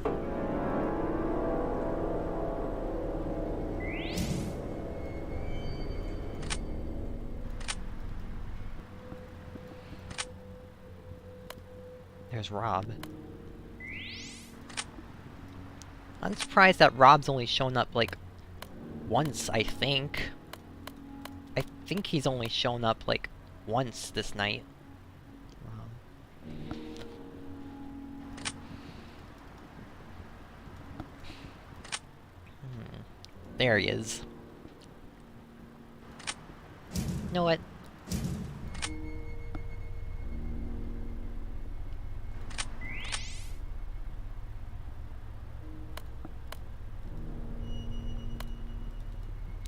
There's Rob. I'm surprised that Rob's only shown up, like, once, I think. I think he's only shown up, like, once this night. There he is. You know what?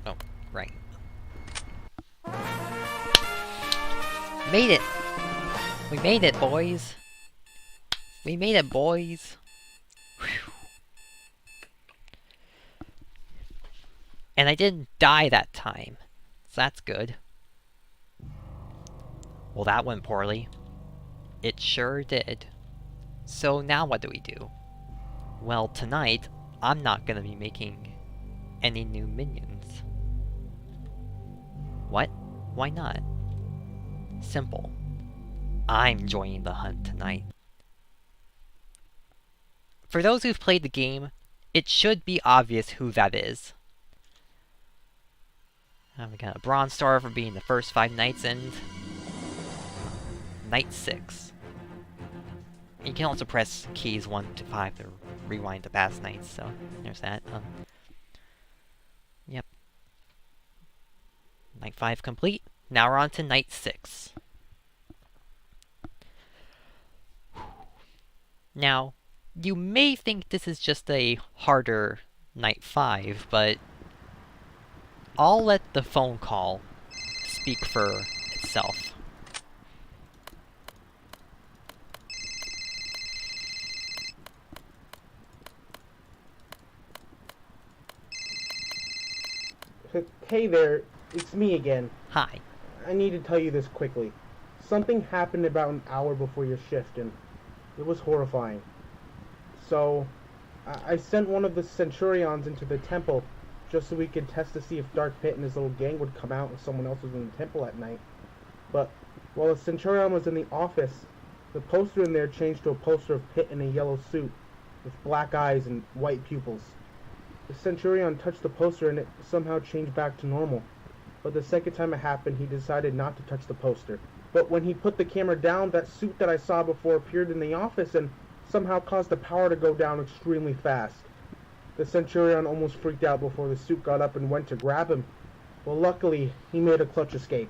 Oh, right. Made it! We made it, boys! We made it, boys! Whew. And I didn't die that time, so that's good. Well, that went poorly. It sure did. So now what do we do? Well, tonight, I'm not gonna be making any new minions. What? Why not? Simple. I'm joining the hunt tonight. for those who've played the game, it should be obvious who that is. We got a Bronze Star for being the first 5 nights, and Night 6. You can also press keys 1 to 5 to rewind to past nights, so there's that. Yep. Night 5 complete. Now we're on to Night 6. Now, you may think this is just a harder Night 5, but I'll let the phone call speak for itself. Hey there, it's me again. Hi. I need to tell you this quickly. Something happened about an hour before your shift, and it was horrifying. So, I sent one of the Centurions into the temple just so we could test to see if Dark Pit and his little gang would come out if someone else was in the temple at night. But while the Centurion was in the office, the poster in there changed to a poster of Pit in a yellow suit with black eyes and white pupils. The Centurion touched the poster and it somehow changed back to normal. But the second time it happened, he decided not to touch the poster. But when he put the camera down, that suit that I saw before appeared in the office and somehow caused the power to go down extremely fast. The Centurion almost freaked out before the suit got up and went to grab him. Well, luckily, he made a clutch escape.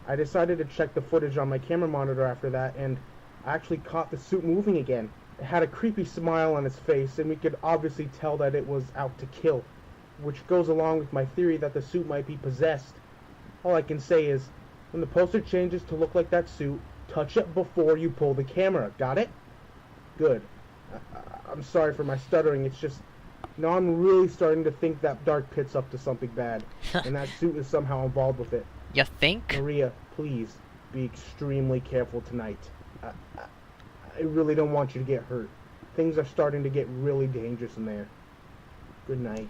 I decided to check the footage on my camera monitor after that, and I actually caught the suit moving again. It had a creepy smile on its face, and we could obviously tell that it was out to kill, which goes along with my theory that the suit might be possessed. All I can say is, when the poster changes to look like that suit, touch it before you pull the camera. Got it? Good. I'm sorry for my stuttering, it's just... Now I'm really starting to think that Dark Pit's up to something bad, and that suit is somehow involved with it. You think? Maria, please, be extremely careful tonight. I really don't want you to get hurt. Things are starting to get really dangerous in there. Good night.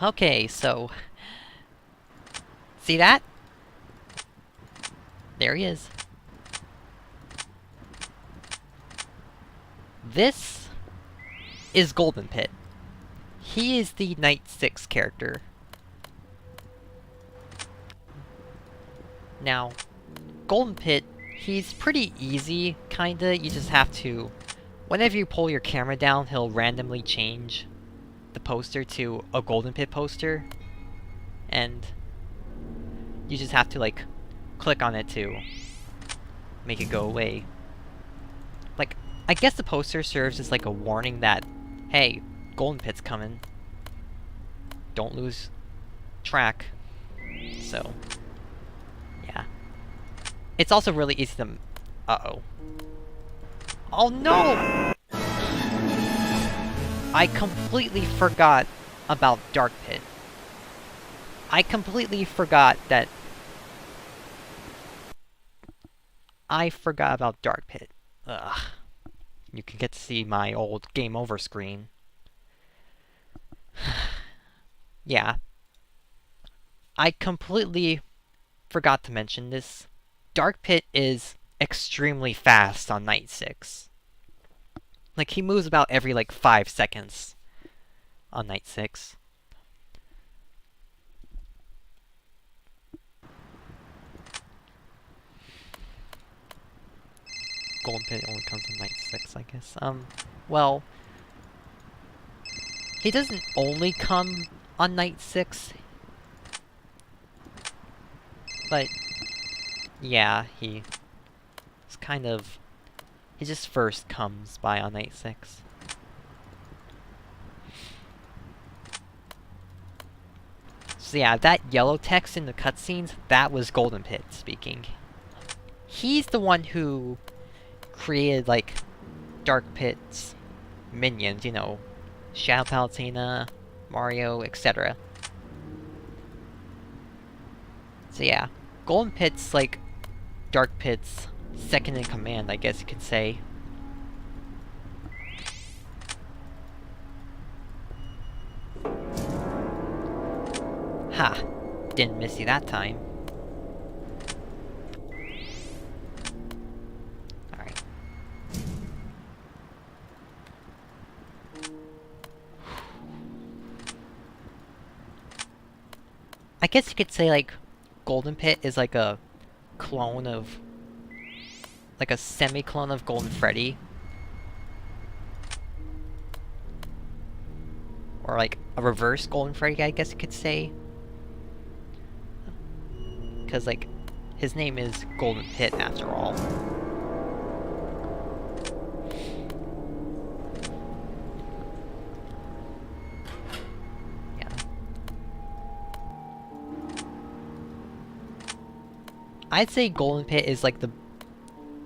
Okay, so... See that? There he is. This is Golden Pit. He is the Night 6 character. Now, Golden Pit, he's pretty easy, kinda. You just have to... Whenever you pull your camera down, he'll randomly change the poster to a Golden Pit poster. And you just have to, like, click on it to make it go away. Like, I guess the poster serves as like a warning that, hey, Golden Pit's coming. Don't lose track. So, yeah. It's also really easy to... Uh-oh. Oh no! I completely forgot about Dark Pit. I completely forgot that... I forgot about Dark Pit. Ugh. You can get to see my old Game Over screen. Yeah. I completely forgot to mention this. Dark Pit is extremely fast on Night 6. Like, he moves about every, like, 5 seconds on Night 6. Golden Pit only comes on Night 6, I guess. Well... He doesn't only come on Night 6. But... Yeah, he... It's kind of... He just first comes by on Night 6. So yeah, that yellow text in the cutscenes, that was Golden Pit speaking. He's the one who created, like, Dark Pit's minions, you know, Shadow Palutena, Mario, etc. So yeah, Golden Pit's, like, Dark Pit's second in command, I guess you could say. Ha! Didn't miss you that time. Alright. I guess you could say, like, Golden Pit is like a clone of... like a semi-clone of Golden Freddy. Or like a reverse Golden Freddy, I guess you could say. Because, like, his name is Golden Pit after all. Yeah. I'd say Golden Pit is like the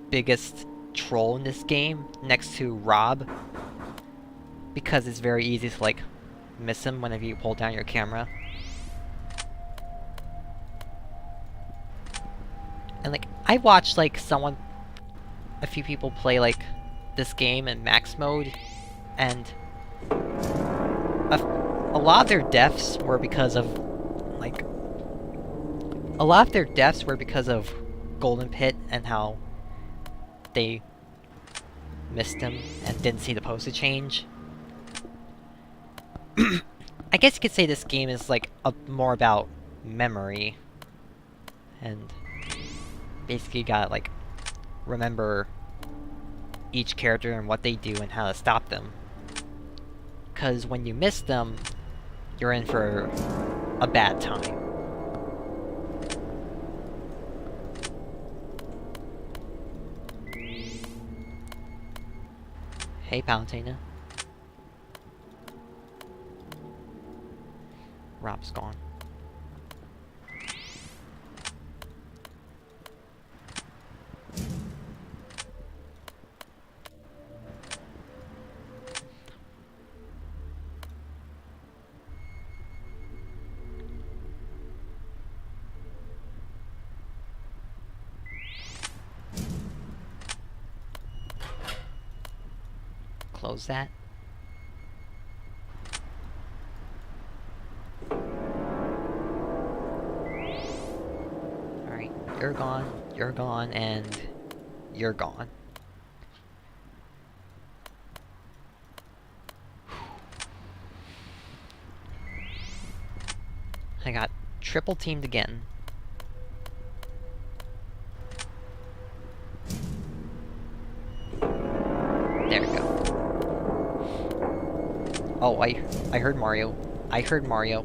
biggest troll in this game, next to Rob. Because it's very easy to, like, miss him whenever you pull down your camera. And, like, I watched, like, a few people play, like, this game in max mode, and a lot of their deaths were because of, like, a lot of their deaths were because of Golden Pit and how they missed him and didn't see the poster change. I guess you could say this game is, like, more about memory. And basically you gotta, like, remember each character and what they do and how to stop them. Because when you miss them, you're in for a bad time. Hey, Palantina. Rob's gone. Close that. Alright, you're gone, and you're gone. I got triple teamed again. There we go. Oh, I heard Mario. I heard Mario.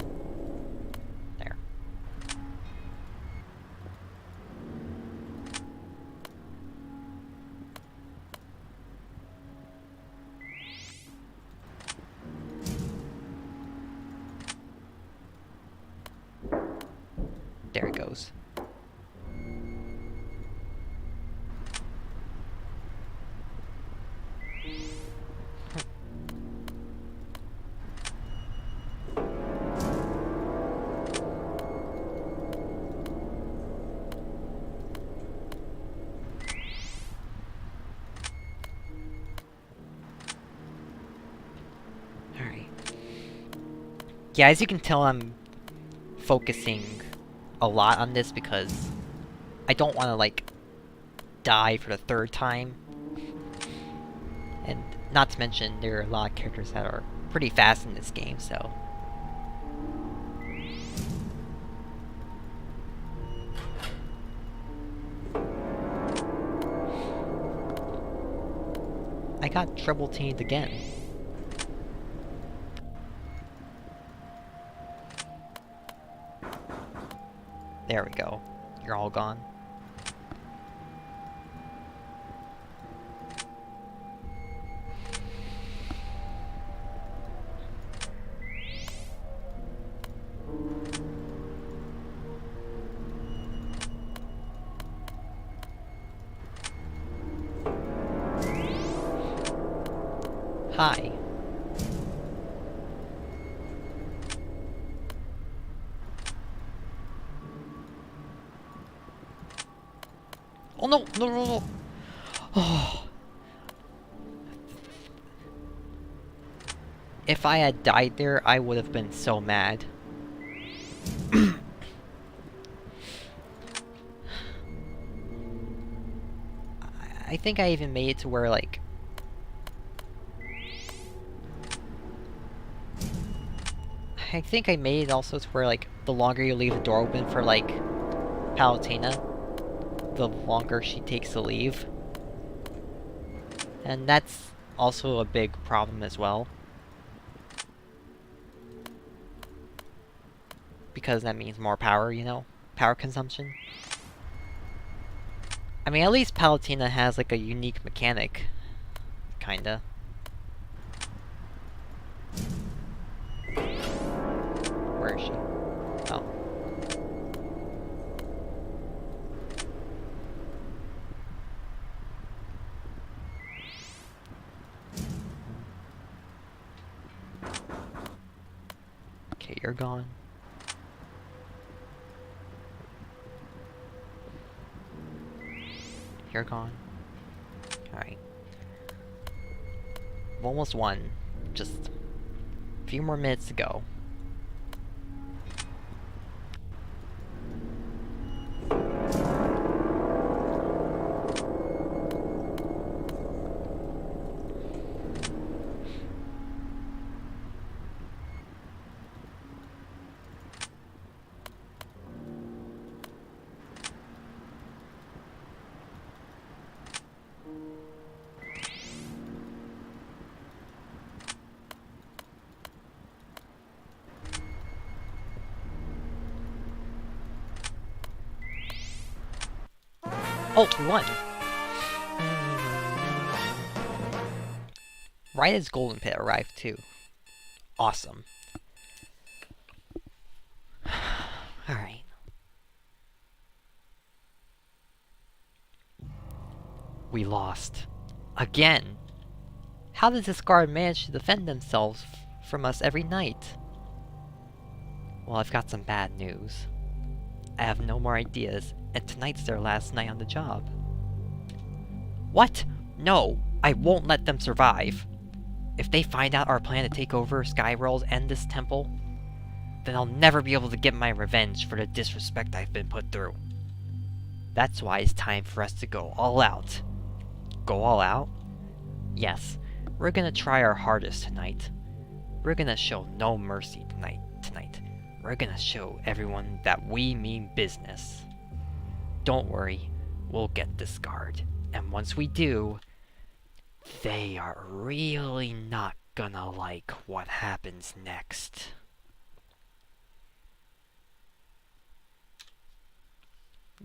There. There it goes. Alright. Yeah, as you can tell, I'm focusing a lot on this because I don't want to, like, die for the third time. And not to mention, there are a lot of characters that are pretty fast in this game, so... I got triple teamed again. There we go. You're all gone. Hi. Oh no, no, no, no. Oh. If I had died there, I would have been so mad. I think I even made it to where, like... I think I made it also to where, like, the longer you leave the door open for, like, Palutena, the longer she takes to leave. And that's also a big problem as well. Because that means more power, you know? Power consumption. I mean, at least Palutena has, like, a unique mechanic. Kinda. Where is she? Oh. Okay, you're gone. You're gone. Alright. Almost won. Just a few more minutes to go. Oh, we won! Right as Golden Pit arrived, too. Awesome. Alright. We lost. Again! How does this guard manage to defend themselves from us every night? Well, I've got some bad news. I have no more ideas, and tonight's their last night on the job. What? No! I won't let them survive! If they find out our plan to take over Skyworld and this temple, then I'll never be able to get my revenge for the disrespect I've been put through. That's why it's time for us to go all out. Go all out? Yes, we're gonna try our hardest tonight. We're gonna show no mercy tonight. We're gonna show everyone that we mean business. Don't worry, we'll get this guard. And once we do, they are really not gonna like what happens next.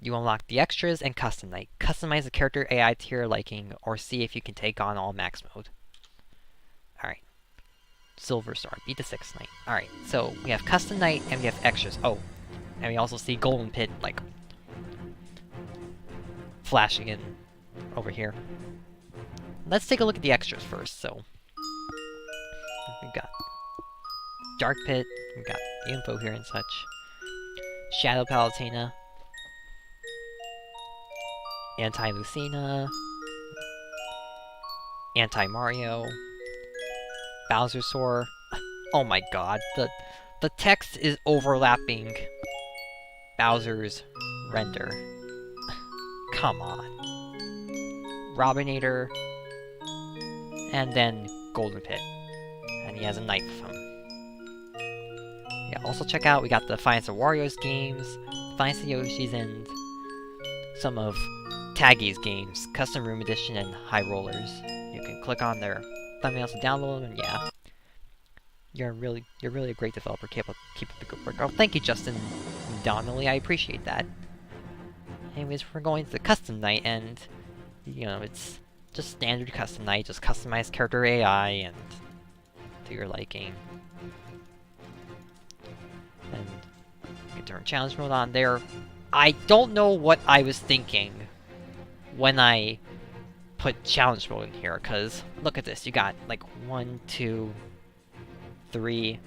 You unlock the extras and custom night. Customize the character AI to your liking, or see if you can take on all max mode. Alright. Silver Star. Beat the 6th night. Alright, so we have custom night and we have extras. Oh, and we also see Golden Pit, like, flashing in over here. Let's take a look at the extras first, so. We've got Dark Pit, we've got the info here and such. Shadow Palutena. Anti-Lucina. Anti-Mario. Bowsersaur. Oh my god, the text is overlapping Bowser's render. Come on. Robinator. And then Golden Pit. And he has a knife with him. Yeah, also check out, we got the Finest of Wario's games, Finest of Yoshi's, and some of Taggy's games, Custom Room Edition and High Rollers. You can click on their thumbnails to download them, and yeah. You're really a great developer. Keep up the good work. Oh, thank you, Justin Donnelly. I appreciate that. Anyways, we're going to the custom night, and you know, it's just standard custom night. Just customize character AI and to your liking. And you can turn challenge mode on there. I don't know what I was thinking when I put challenge mode in here, because look at this. You got like 1, 2, 3,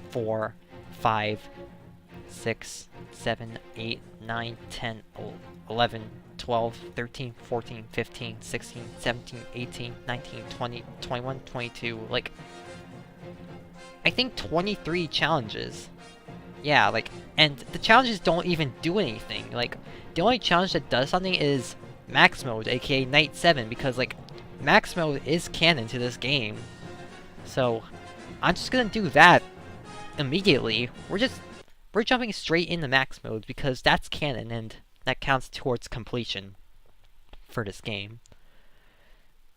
4, 5, 6, 7, 8, 9, 10, 11, 12, 13, 14, 15, 16, 17, 18, 19, 20, 21, 22, like, I think 23 challenges. Yeah, like, and the challenges don't even do anything. Like, the only challenge that does something is Max Mode, aka Night 7, because, like, Max Mode is canon to this game. So, I'm just gonna do that immediately, we're jumping straight into max mode because that's canon and that counts towards completion for this game.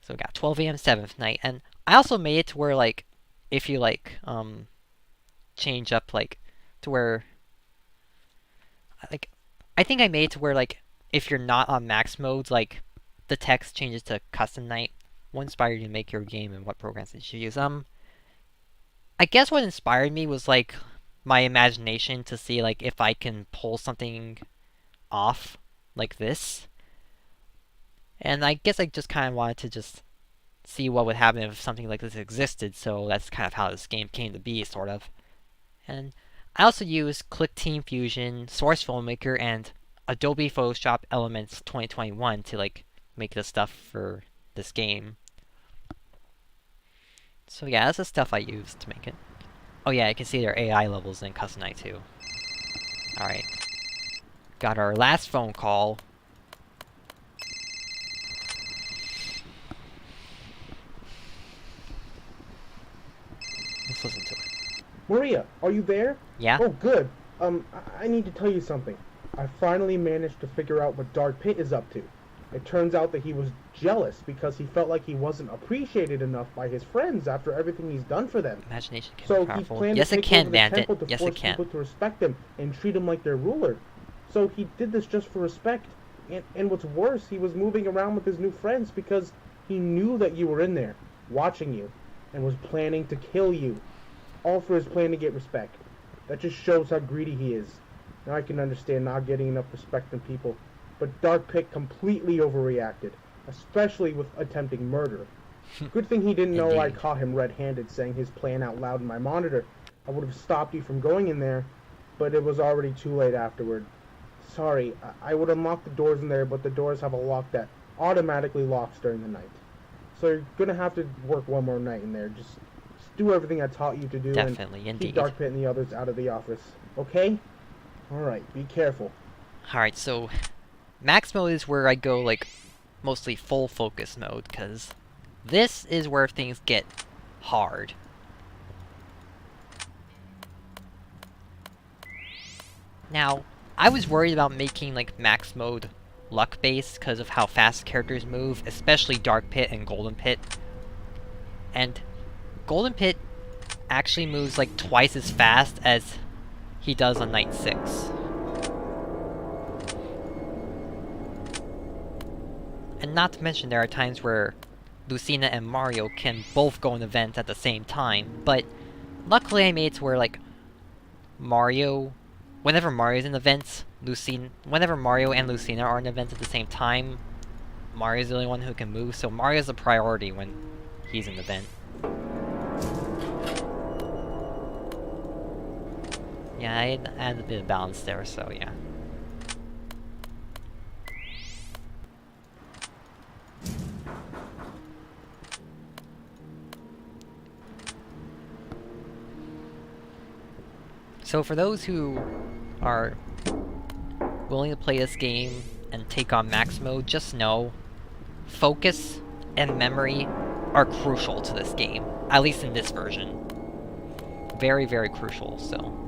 So we got 12 a.m. 7th night, and I also made it to where, like, if you, like, change up, like, to where, like, I think I made it to where, like, if you're not on max modes, like, the text changes to custom night. What inspired you to make your game and what programs did you use? I guess what inspired me was, like, my imagination to see, like, if I can pull something off like this. And I guess I just kind of wanted to just see what would happen if something like this existed, so that's kind of how this game came to be, sort of. And I also used Click Team Fusion, Source Filmmaker, and Adobe Photoshop Elements 2021 to, like, make the stuff for this game. So yeah, that's the stuff I used to make it. Oh yeah, you can see their AI levels in Custom Night too. Alright. Got our last phone call. Let's listen to it. Maria, are you there? Yeah? Oh, good. I need to tell you something. I finally managed to figure out what Dark Pit is up to. It turns out that he was jealous because he felt like he wasn't appreciated enough by his friends after everything he's done for them. Imagination can So be he powerful. planned Yes, to it take can, over the Bandit. temple to Yes, force it can. people to respect him and treat him like their ruler. So he did this just for respect. And what's worse, he was moving around with his new friends because he knew that you were in there, watching you, and was planning to kill you. All for his plan to get respect. That just shows how greedy he is. Now I can understand not getting enough respect from people, but Dark Pit completely overreacted, especially with attempting murder. Good thing he didn't know I Indeed. caught him red-handed saying his plan out loud in my monitor. I would have stopped you from going in there, but it was already too late afterward. Sorry, I would unlock the doors in there, but the doors have a lock that automatically locks during the night. So you're gonna have to work one more night in there. Just do everything I taught you to do Definitely, and indeed. keep Dark Pit and the others out of the office. Okay? Alright, be careful. Alright, so max mode is where I go, like, mostly full focus mode, because this is where things get hard. Now, I was worried about making, like, max mode luck-based because of how fast characters move, especially Dark Pit and Golden Pit. And Golden Pit actually moves, like, twice as fast as he does on Night 6. And not to mention there are times where Lucina and Mario can both go in events at the same time, but luckily I made it to where, like, whenever Mario's in events, whenever Mario and Lucina are in events at the same time, Mario's the only one who can move, so Mario's a priority when he's in the event. Yeah, I added a bit of balance there, so yeah. So for those who are willing to play this game and take on max mode, just know focus and memory are crucial to this game, at least in this version. Very, very crucial, so.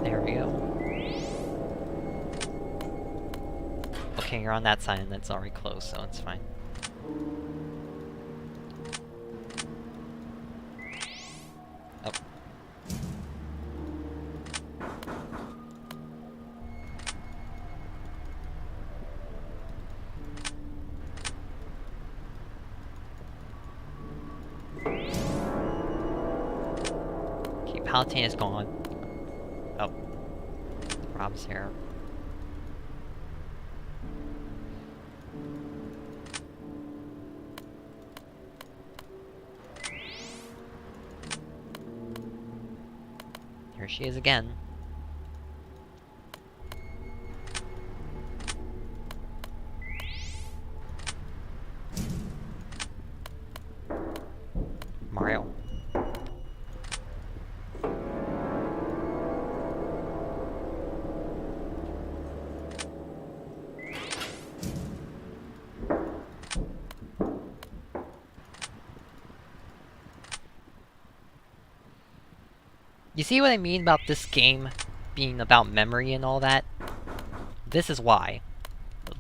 There we go. Okay, you're on that side and that's already closed, so it's fine. Oh. Okay, Palutena is gone. Oh. Rob's here. Here she is again. You see what I mean about this game being about memory and all that? This is why.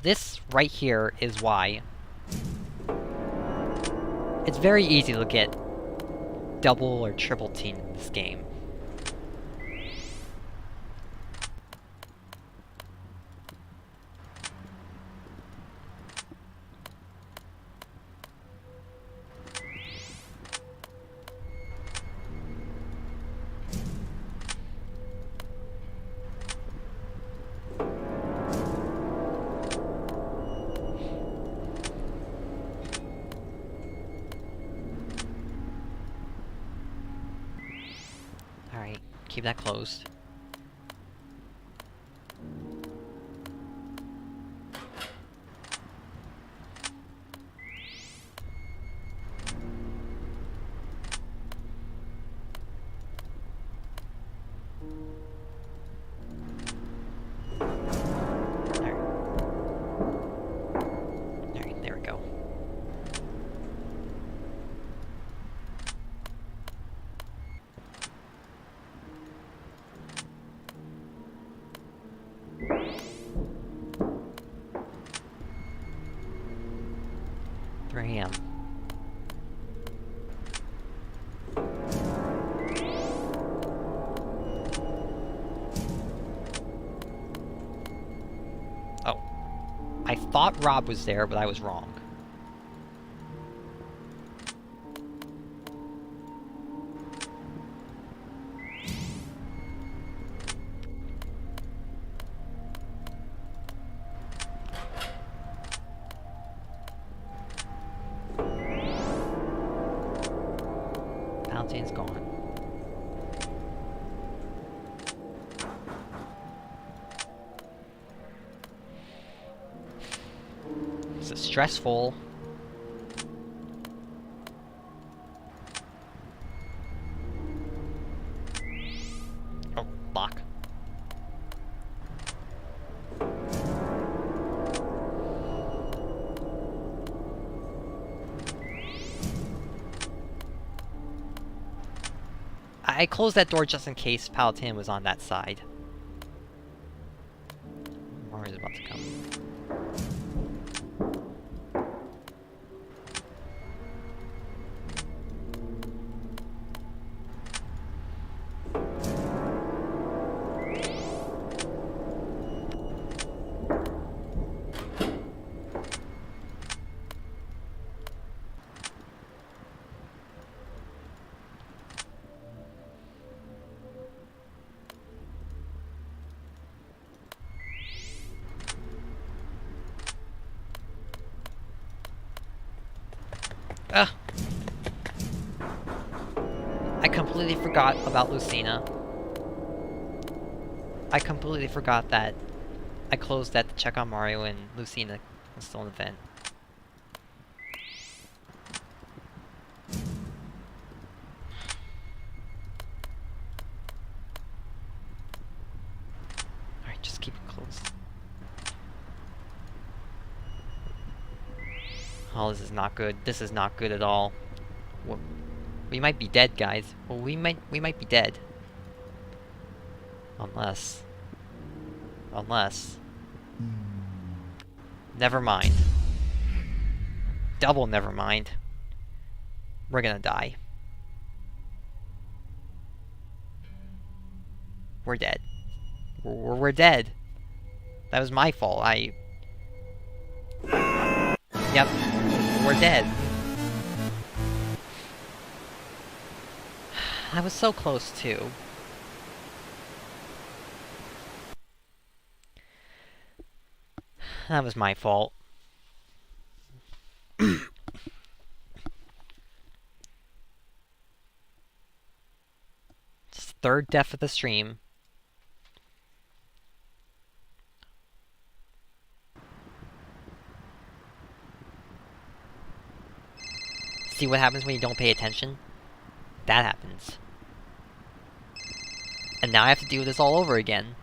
This right here is why. It's very easy to get double or triple team in this game. Alright, keep that closed. Alright, there we go. Here I am. Oh. I thought Rob was there, but I was wrong. Fountain's gone. This is stressful. Oh, lock. I closed that door just in case Palatine was on that side. Mario's about to come. Ugh. I completely forgot about Lucina. I completely forgot that I closed that to check on Mario and Lucina was still in the vent. Alright, just keep it closed. Oh, this is not good. This is not good at all. Well, we might be dead, guys. Well, we might be dead. Unless... Never mind. Double never mind. We're gonna die. We're dead. We're dead. That was my fault. Yep. We're dead. I was so close, too. That was my fault. It's the third death of the stream. See what happens when you don't pay attention? That happens. And now I have to do this all over again.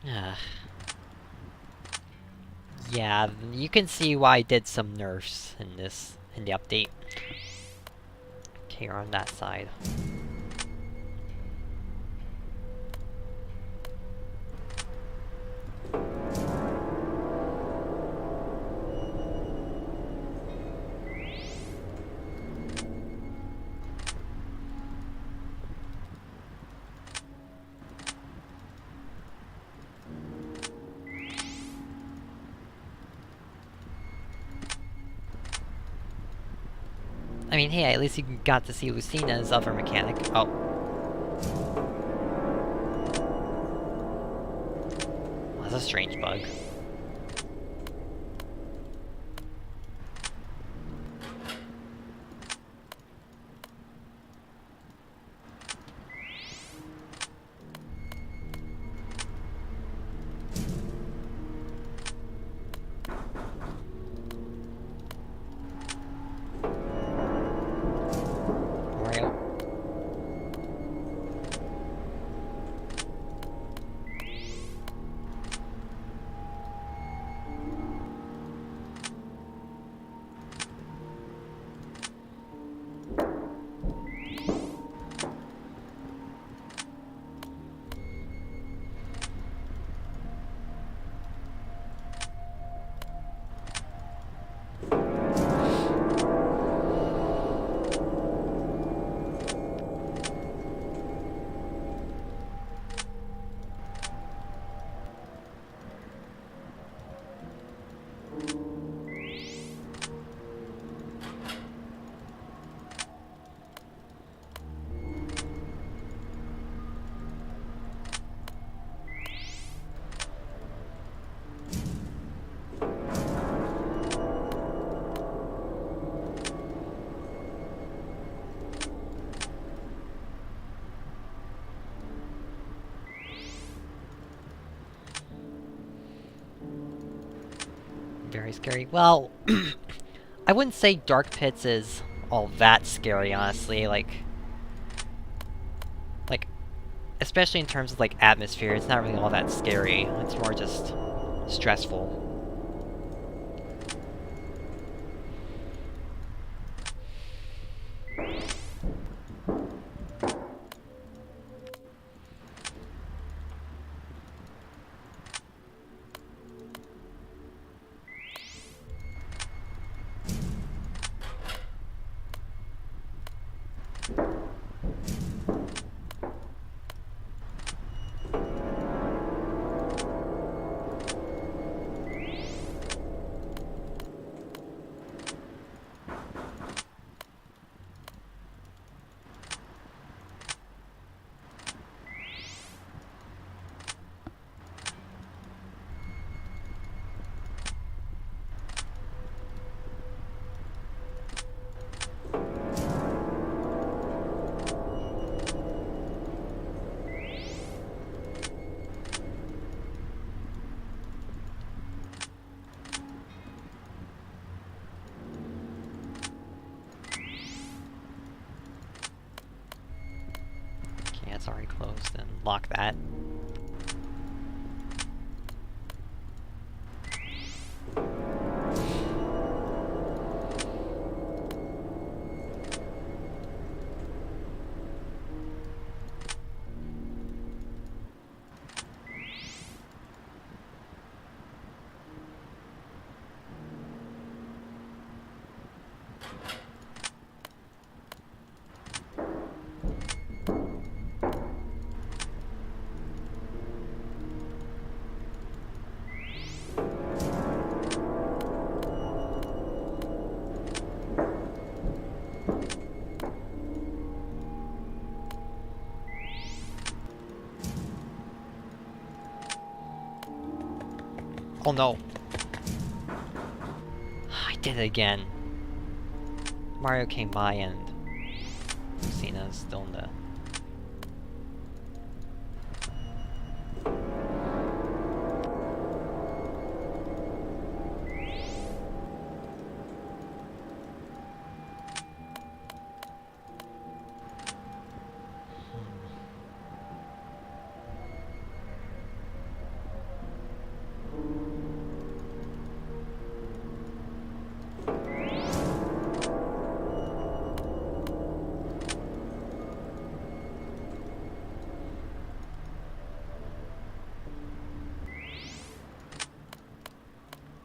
Ugh. Yeah, you can see why I did some nerfs in the update. Okay, we're on that side. I mean, hey, at least you got to see Lucina's other mechanic. Oh. That's a strange bug. Mario. Very scary. Well, I wouldn't say Dark Pits is all that scary, honestly. Like, especially in terms of like atmosphere, it's not really all that scary. It's more just stressful. Okay, it's already closed, and lock that. Oh no! I did it again. Mario came by and Lucina's still in the...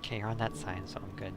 Okay, you're on that side, so I'm good.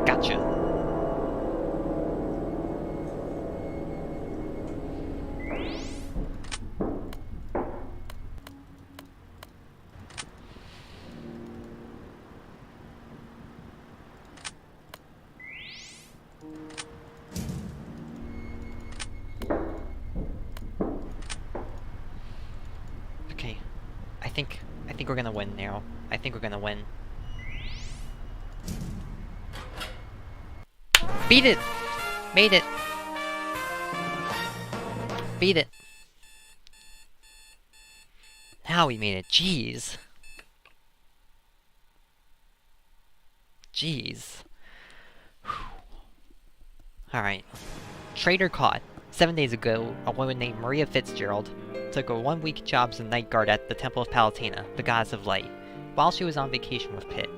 Gotcha. Okay. I think we're gonna win now. I think we're gonna win. Beat it! Made it! Beat it! Now we made it. Jeez. Jeez. Alright. Traitor caught. 7 days ago, a woman named Maria Fitzgerald took a one-week job as a night guard at the Temple of Palatina, the goddess of light, while she was on vacation with Pitt,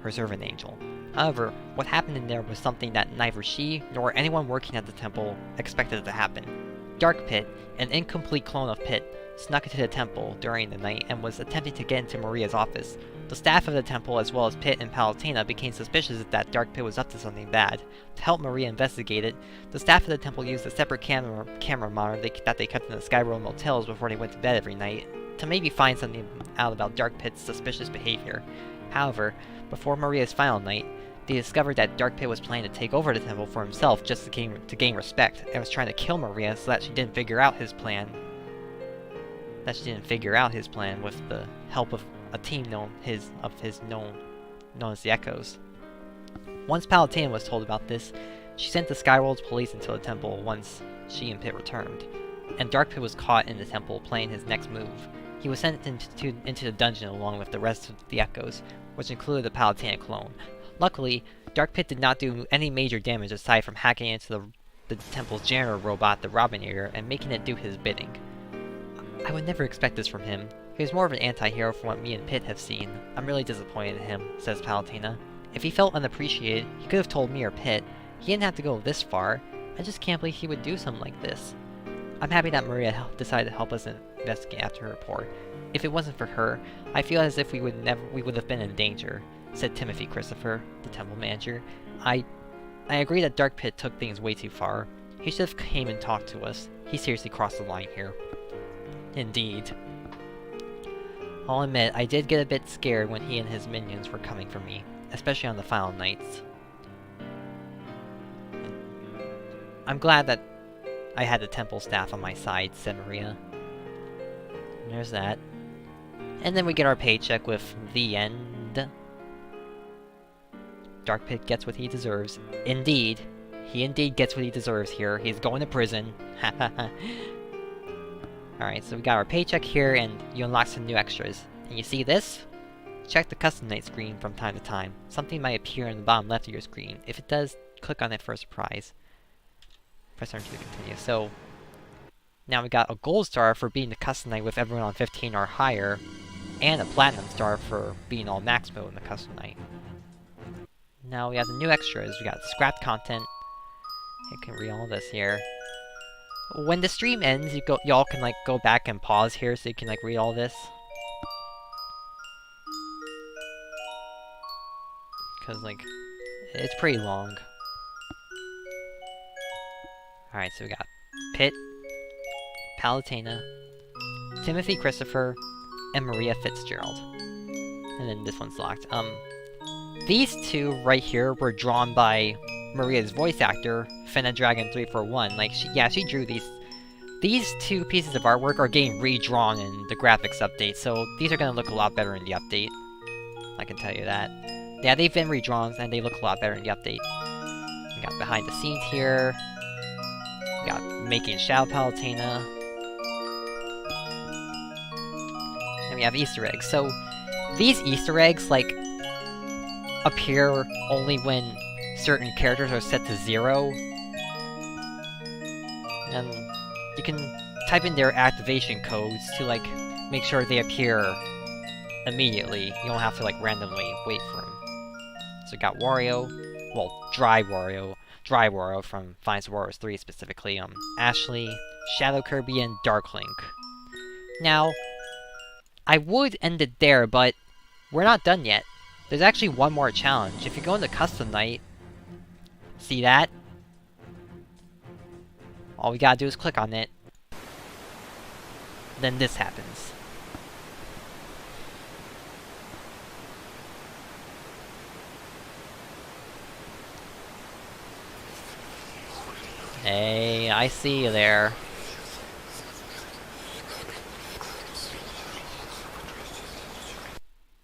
her servant angel. However, what happened in there was something that neither she nor anyone working at the temple expected to happen. Dark Pitt, an incomplete clone of Pitt, snuck into the temple during the night and was attempting to get into Maria's office. The staff of the temple, as well as Pitt and Palatina, became suspicious that Dark Pitt was up to something bad. To help Maria investigate it, the staff of the temple used a separate camera monitor that they kept in the Skyroad motels before they went to bed every night, to maybe find something out about Dark Pitt's suspicious behavior. However, before Maria's final night, they discovered that Dark Pitt was planning to take over the temple for himself just to gain respect, and was trying to kill Maria so that she didn't figure out his plan. With the help of a team known as the Echoes. Once Palatina was told about this, she sent the Skyworld's police into the temple once she and Pitt returned, and Dark Pitt was caught in the temple playing his next move. He was sent into the dungeon along with the rest of the Echoes, which included the Palatina clone. Luckily, Dark Pitt did not do any major damage aside from hacking into the temple's janitor robot, the Robinator, and making it do his bidding. I would never expect this from him. He was more of an anti-hero from what me and Pitt have seen. I'm really disappointed in him, says Palatina. If he felt unappreciated, he could have told me or Pitt. He didn't have to go this far. I just can't believe he would do something like this. I'm happy that Maria decided to help us investigate after her report. If it wasn't for her, I feel as if we would have been in danger, said Timothy Christopher, the temple manager. I agree that Dark Pitt took things way too far. He should have came and talked to us. He seriously crossed the line here. Indeed. I'll admit, I did get a bit scared when he and his minions were coming for me, especially on the final nights. I'm glad that I had the temple staff on my side, said Maria. And there's that. And then we get our paycheck with the end. Dark Pitt gets what he deserves. Indeed. He indeed gets what he deserves here. He's going to prison. Alright, so we got our paycheck here, and you unlock some new extras. And you see this? Check the custom night screen from time to time. Something might appear in the bottom left of your screen. If it does, click on it for a surprise. Press enter to continue. So, now we got a gold star for beating the custom night with everyone on 15 or higher. And a platinum star for being all max mode in the custom night. Now we have the new extras. We got scrapped content. You can read all this here. When the stream ends, y'all can like go back and pause here so you can like read all this. Cause like it's pretty long. Alright, so we got Pitt, Palutena, Timothy Christopher, and Maria Fitzgerald. And then this one's locked. These two right here were drawn by Maria's voice actor, Finna Dragon 341. Like, she drew these. These two pieces of artwork are getting redrawn in the graphics update, so these are gonna look a lot better in the update. I can tell you that. Yeah, they've been redrawn, and they look a lot better in the update. We got behind the scenes here. We got making Shadow Palutena. And we have Easter eggs. So, these Easter eggs, like, appear only when certain characters are set to 0. And you can type in their activation codes to, like, make sure they appear immediately. You don't have to, like, randomly wait for them. So we got Wario, well, Dry Wario from Finest Warriors 3 specifically, Ashley, Shadow Kirby, and Dark Link. Now, I would end it there, but we're not done yet. There's actually one more challenge. If you go into Custom Night, see that? All we gotta do is click on it. Then this happens. Hey, I see you there.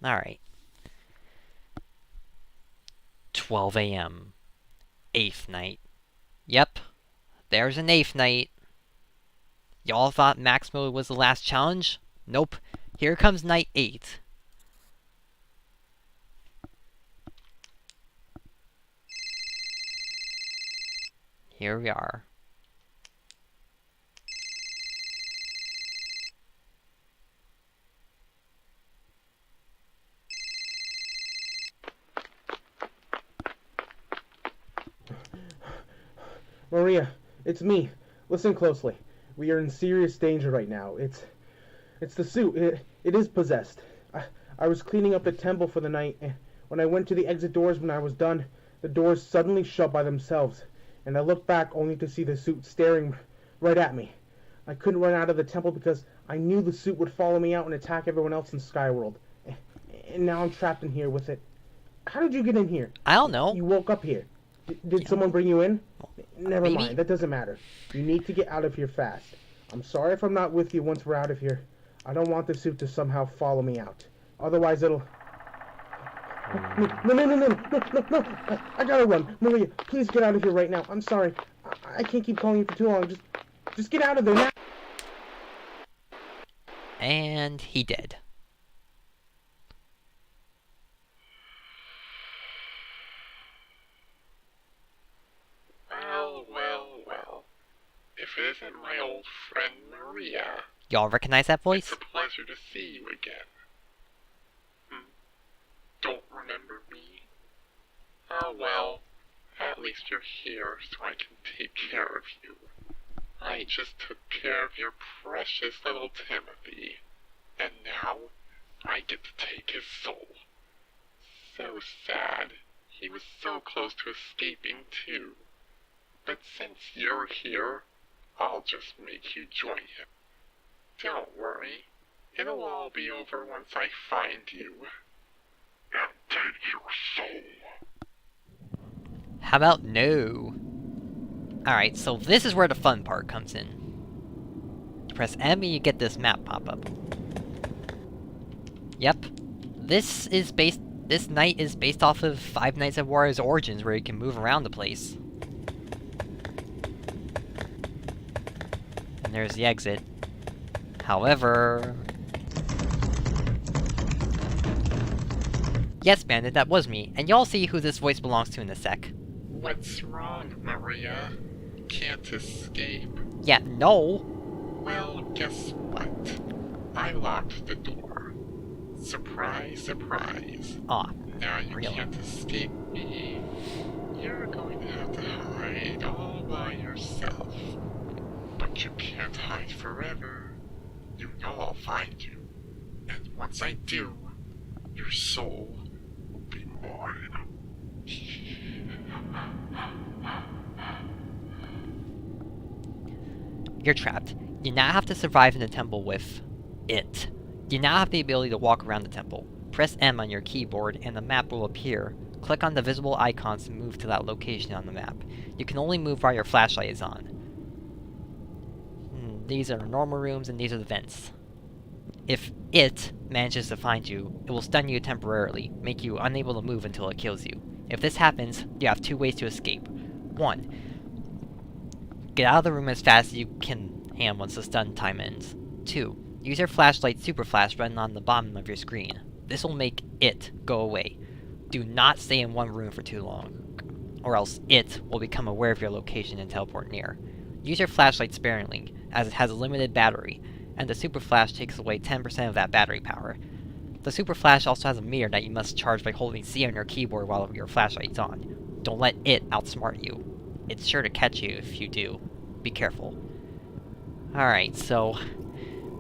Alright. 12 a.m. 8th night. Yep. There's an 8th night. Y'all thought max mode was the last challenge? Nope. Here comes night 8. Here we are. Maria, it's me. Listen closely. We are in serious danger right now. It's the suit. It is possessed. I was cleaning up the temple for the night, and when I went to the exit doors when I was done, the doors suddenly shut by themselves, and I looked back only to see the suit staring right at me. I couldn't run out of the temple because I knew the suit would follow me out and attack everyone else in Skyworld. And now I'm trapped in here with it. How did you get in here? I don't know. You woke up here. Did someone bring you in? Never maybe. mind, that doesn't matter. You need to get out of here fast. I'm sorry if I'm not with you once we're out of here. I don't want the suit to somehow follow me out. Otherwise it'll... No. I gotta run. Maria, please get out of here right now. I'm sorry. I can't keep calling you for too long. Just get out of there now. And he did. Well. If it isn't my old friend Maria. Y'all recognize that voice? It's a pleasure to see you again. Don't remember me? Oh well, at least you're here so I can take care of you. I just took care of your precious little Timothy, and now I get to take his soul. So sad. He was so close to escaping too. But since you're here, I'll just make you join him. Don't worry, it'll all be over once I find you. And take your soul. How about no? Alright, so this is where the fun part comes in. You press M and you get this map pop up. Yep. This night is based off of Five Nights at Wario's Origins, where you can move around the place. And there's the exit. However... Yes, Bandit, that was me, and y'all see who this voice belongs to in a sec. What's wrong, Maria? Can't escape? Yeah, no! Well, guess what? I locked the door. Surprise, surprise. Aw, Now you really? can't escape me. You're going to have to hide all by yourself. But you can't hide forever. You know I'll find you. And once I do, your soul will be mine. You're trapped. You now have to survive in the temple with it. You now have the ability to walk around the temple. Press M on your keyboard and the map will appear. Click on the visible icons to move to that location on the map. You can only move while your flashlight is on. These are normal rooms and these are the vents. If it manages to find you, it will stun you temporarily, make you unable to move until it kills you. If this happens, you have two ways to escape. 1. Get out of the room as fast as you can hand once the stun time ends. 2. Use your flashlight super flash button on the bottom of your screen. This will make it go away. Do not stay in one room for too long, or else it will become aware of your location and teleport near. Use your flashlight sparingly, as it has a limited battery, and the super flash takes away 10% of that battery power. The super flash also has a mirror that you must charge by holding C on your keyboard while your flashlight's on. Don't let it outsmart you. It's sure to catch you if you do. Be careful. Alright, so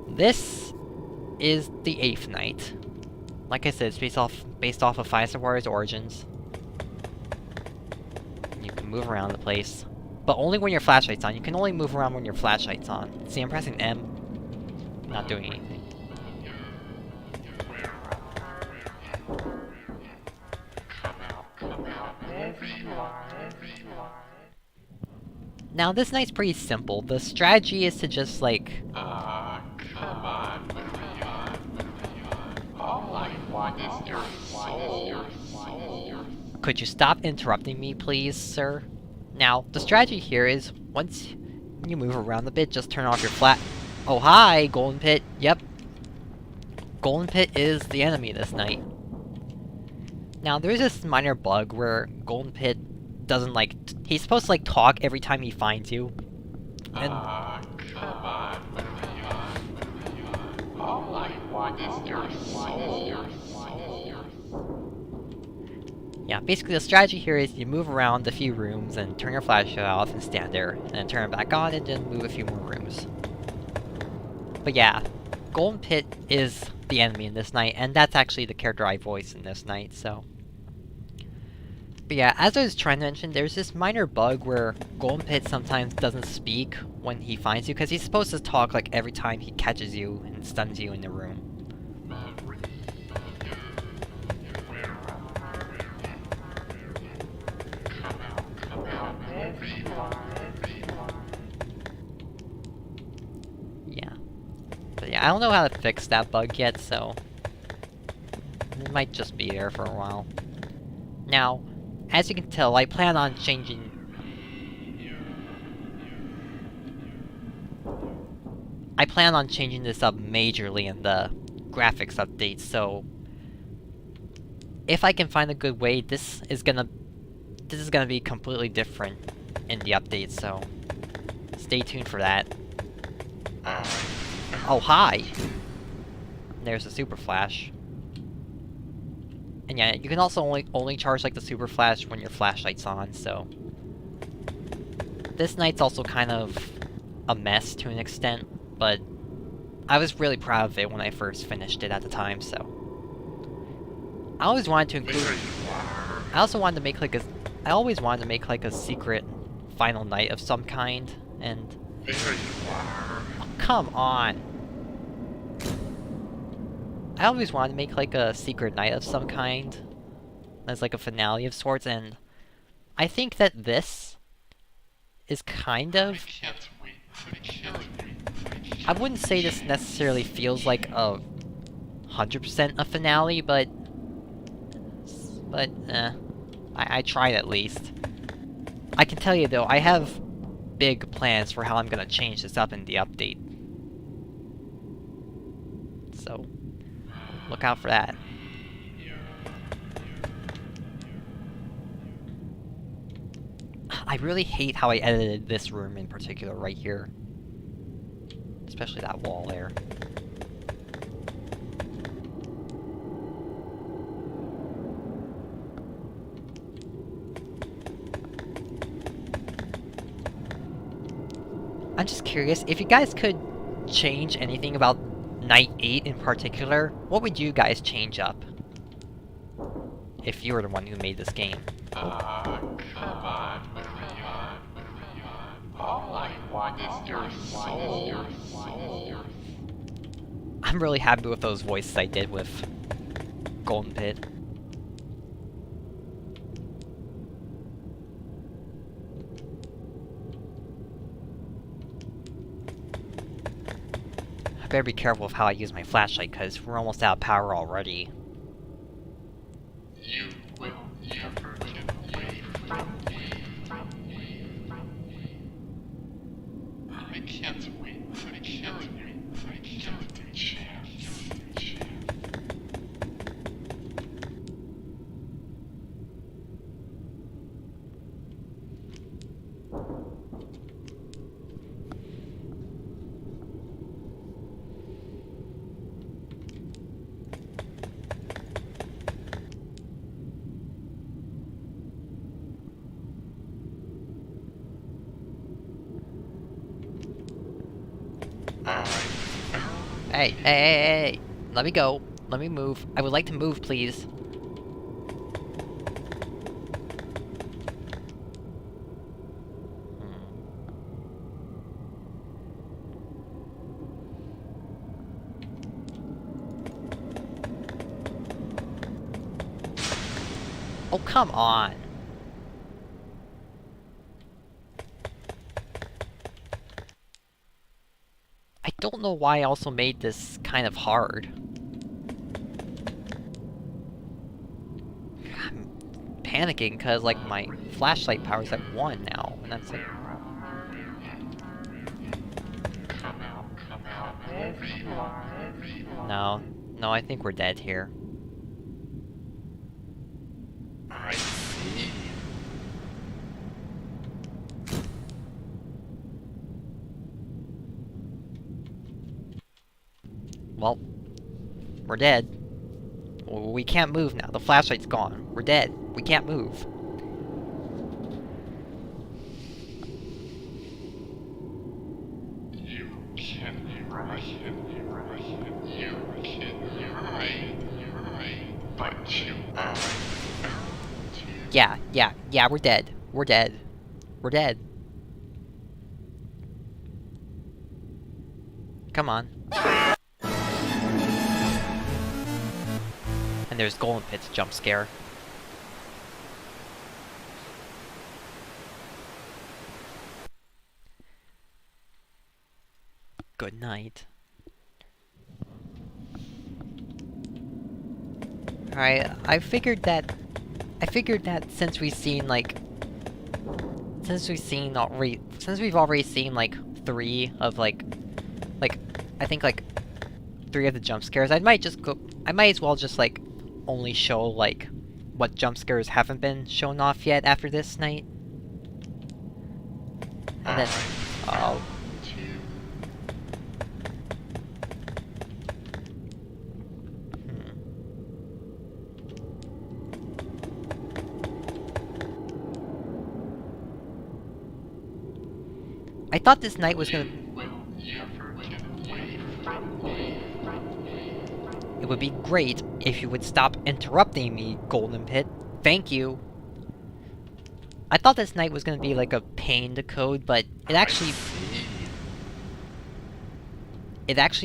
this is the 8th night. Like I said, it's based off of Five Warriors Origins. You can move around the place, but only when your flashlight's on. You can only move around when your flashlight's on. See, I'm pressing M, not doing anything. Now, this night's pretty simple. The strategy is to just, like... Come on, Leon. All I want is your soul. Could you stop interrupting me, please, sir? Now, the strategy here is, once you move around a bit, just turn off your flat... Oh, hi, Golden Pit. Yep. Golden Pit is the enemy this night. Now, there's this minor bug where Golden Pit doesn't, like... He's supposed to, like, talk every time he finds you. And... Come on, Leon. All I want is your soul. Yeah, basically the strategy here is you move around a few rooms and turn your flashlight off and stand there, and then turn it back on and then move a few more rooms. But yeah, Golden Pit is the enemy in this night, and that's actually the character I voice in this night, so... But yeah, as I was trying to mention, there's this minor bug where Golden Pit sometimes doesn't speak when he finds you, because he's supposed to talk like every time he catches you and stuns you in the room. Yeah. But yeah, I don't know how to fix that bug yet, so... It might just be there for a while. Now, as you can tell, I plan on changing... this up majorly in the graphics update, so... If I can find a good way, this is gonna be completely different in the update, so... Stay tuned for that. Oh, hi! There's a super flash. And yeah, you can also only charge, like, the super flash when your flashlight's on, so... This night's also kind of a mess to an extent, but I was really proud of it when I first finished it at the time, so... I always wanted to include... I also wanted to make, like, I always wanted to make, like, a secret final night of some kind, and... Oh, come on! I always wanted to make, like, a secret night of some kind, as, like, a finale of sorts, and I think that this is kind of... I wouldn't say this necessarily feels like a 100% a finale, but I tried at least. I can tell you, though, I have big plans for how I'm gonna change this up in the update. So... look out for that. I really hate how I edited this room in particular right here. Especially that wall there. I'm just curious, if you guys could change anything about Night 8 in particular, what would you guys change up? If you were the one who made this game. Come on, Leon. All I want is your soul. I'm really happy with those voices I did with Golden Pit. I better be careful with how I use my flashlight, because we're almost out of power already. You will never get away from me. I can't wait. I can't take a chance. Hey! Let me go. Let me move. I would like to move, please. Oh, come on! I don't know why I also made this kind of hard. I'm panicking because, like, my flashlight power's at 1 now, and that's like... Come out, No, I think we're dead here. I see. Well, we're dead. We can't move now. The flashlight's gone. We're dead. We can't move. You can hide, but you are Yeah, we're dead. We're dead. We're dead. Come on. And there's Golden Pit's jump scare. Good night. Alright, I figured that since we've already seen like 3 of like I think like 3 of the jump scares, I might as well just like only show like what jump scares haven't been shown off yet after this night. And then oh, I thought this night was gonna... It would be great if you would stop interrupting me, Golden Pit. Thank you. I thought this night was gonna be like a pain to code, but it actually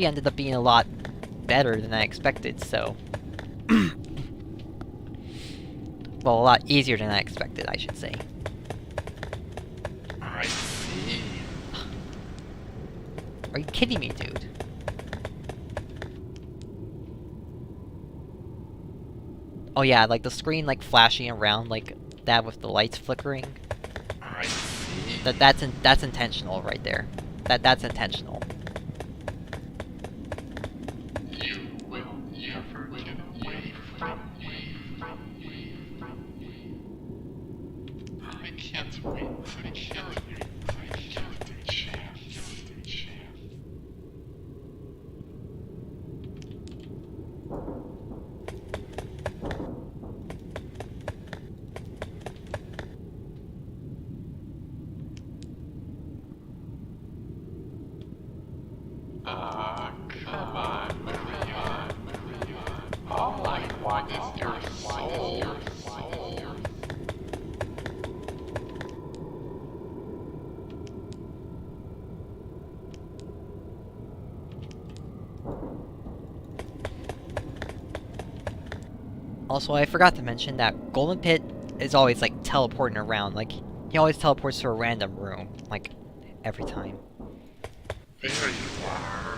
ended up being a lot better than I expected, so... well, a lot easier than I expected, I should say. I see. Are you kidding me, dude? Oh yeah, like the screen like flashing around like that with the lights flickering. I see. That's intentional right there. That's intentional. You will never get away from me. I can't wait. I can't take a chance. Come on, Maria. All I want is your soul. Also, I forgot to mention that Golden Pit is always, like, teleporting around. Like, he always teleports to a random room. Like, every time. There you are.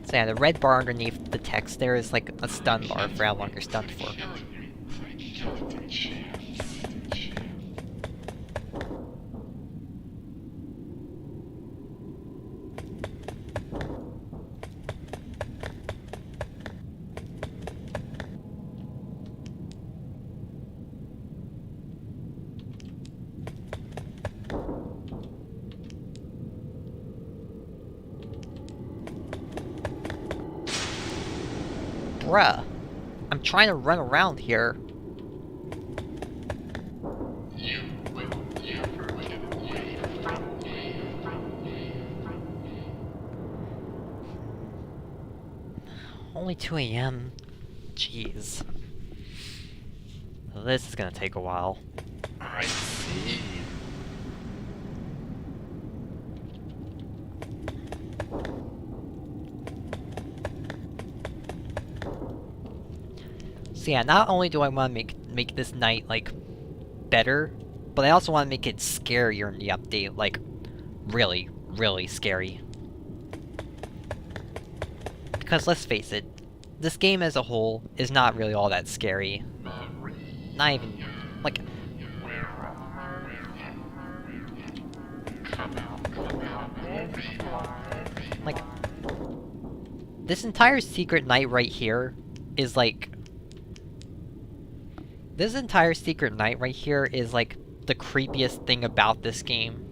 So yeah, the red bar underneath the text there is, like, a stun bar for how long you're stunned for. Bruh. I'm trying to run around here. You will never get away from me. Only 2 AM. Jeez. This is gonna take a while. I see. So yeah, not only do I want to make this night, like, better, but I also want to make it scarier in the update, like, really, really scary. Because let's face it, this game as a whole is not really all that scary. Not even, like, Where are you? Come out, Maria. like, this entire secret night right here is, like, this entire secret night right here is, like, the creepiest thing about this game.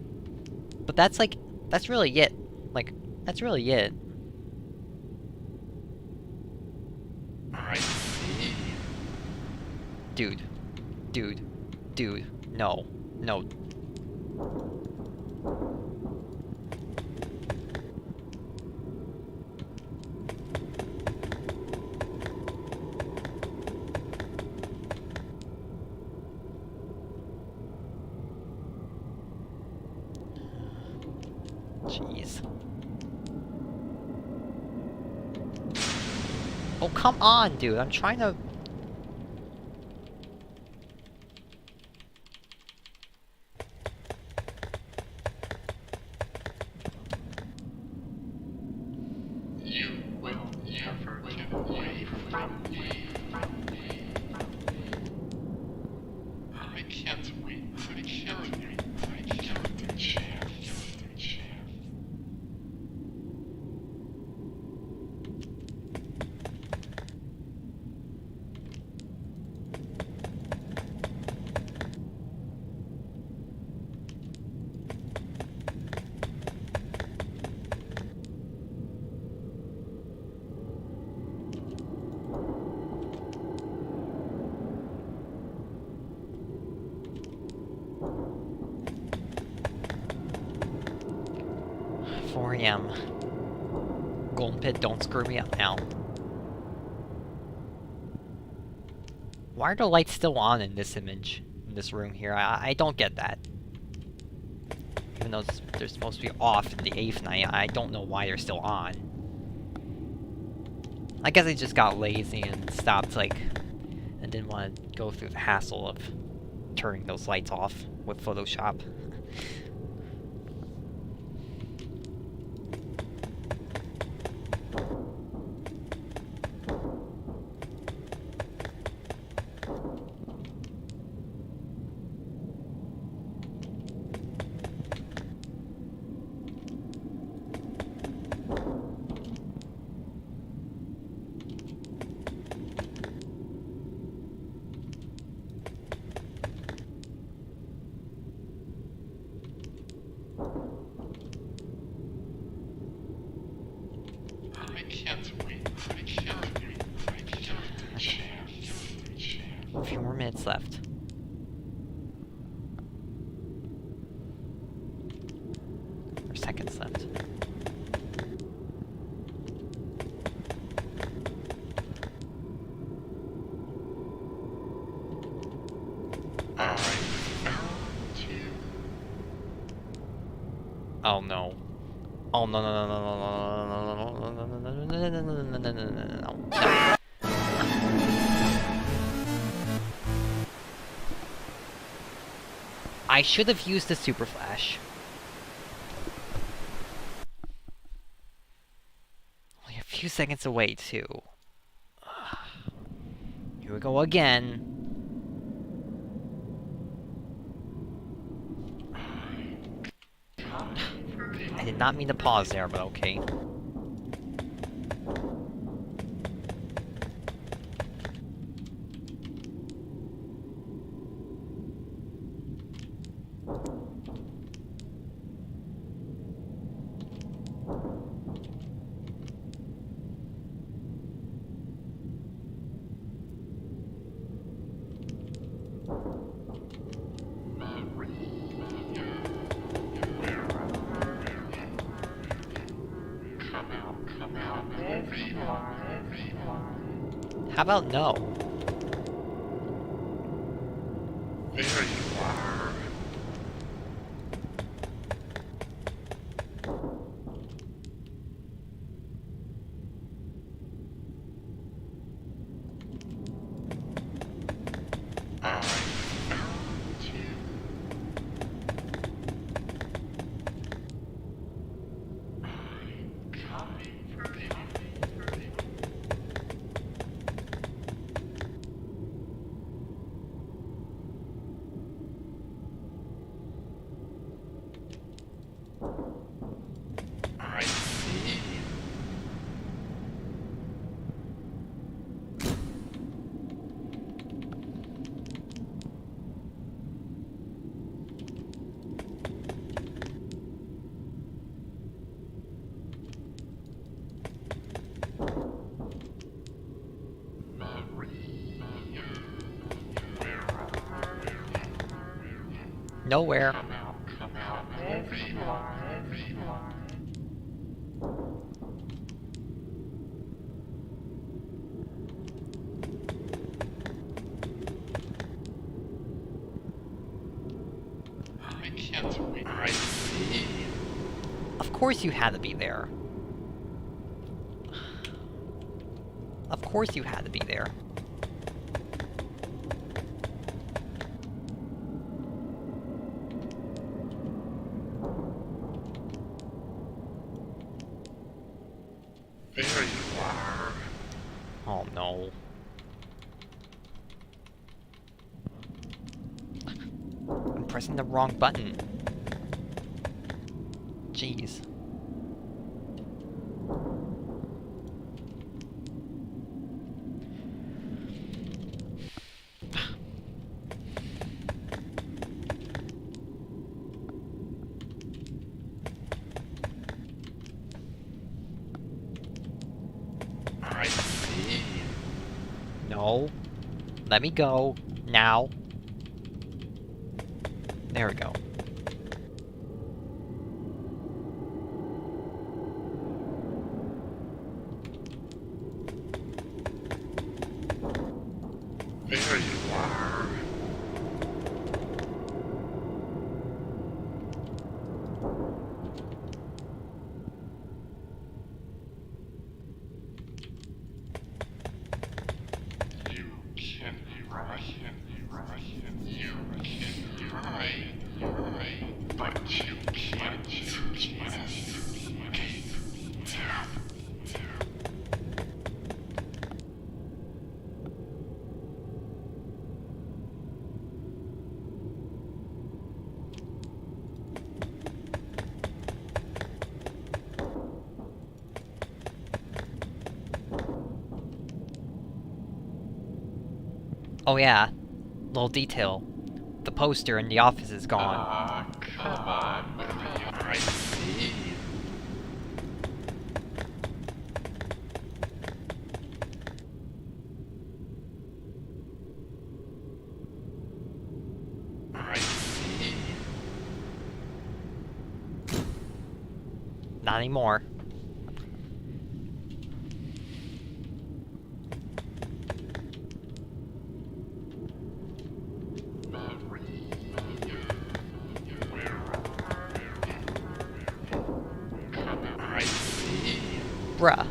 But that's, like, that's really it. Like, that's really it. I see. Dude. No. No. Jeez. Oh, come on, dude. I'm trying to... You will never get away from me. I can't wait to kill you. I can't do chance. Golden Pit, don't screw me up now. Why are the lights still on in this image? In this room here? I don't get that. Even though they're supposed to be off in the 8th night, I don't know why they're still on. I guess they just got lazy and stopped, like... and didn't want to go through the hassle of turning those lights off with Photoshop. A few more minutes left. Or seconds left. Oh no. Oh no no no no no no no no no no no no no no no no no. I should have used the super flash. Only a few seconds away too. Here we go again. I did not mean to pause there, but okay. How about no? There you are. I found you. I'm coming for you. I see. Nowhere. Come out, wherever you are. I can't wait. I see. Of course you had to be there. Of course you had to be there. There you are. Oh no. I'm pressing the wrong button. Jeez. I see. No. Let me go. Now. There we go. There you are. You can hide, but you can't escape death. Oh yeah. Little detail. The poster in the office is gone. Ah, come on with me. I see. Not anymore. I see. Bruh.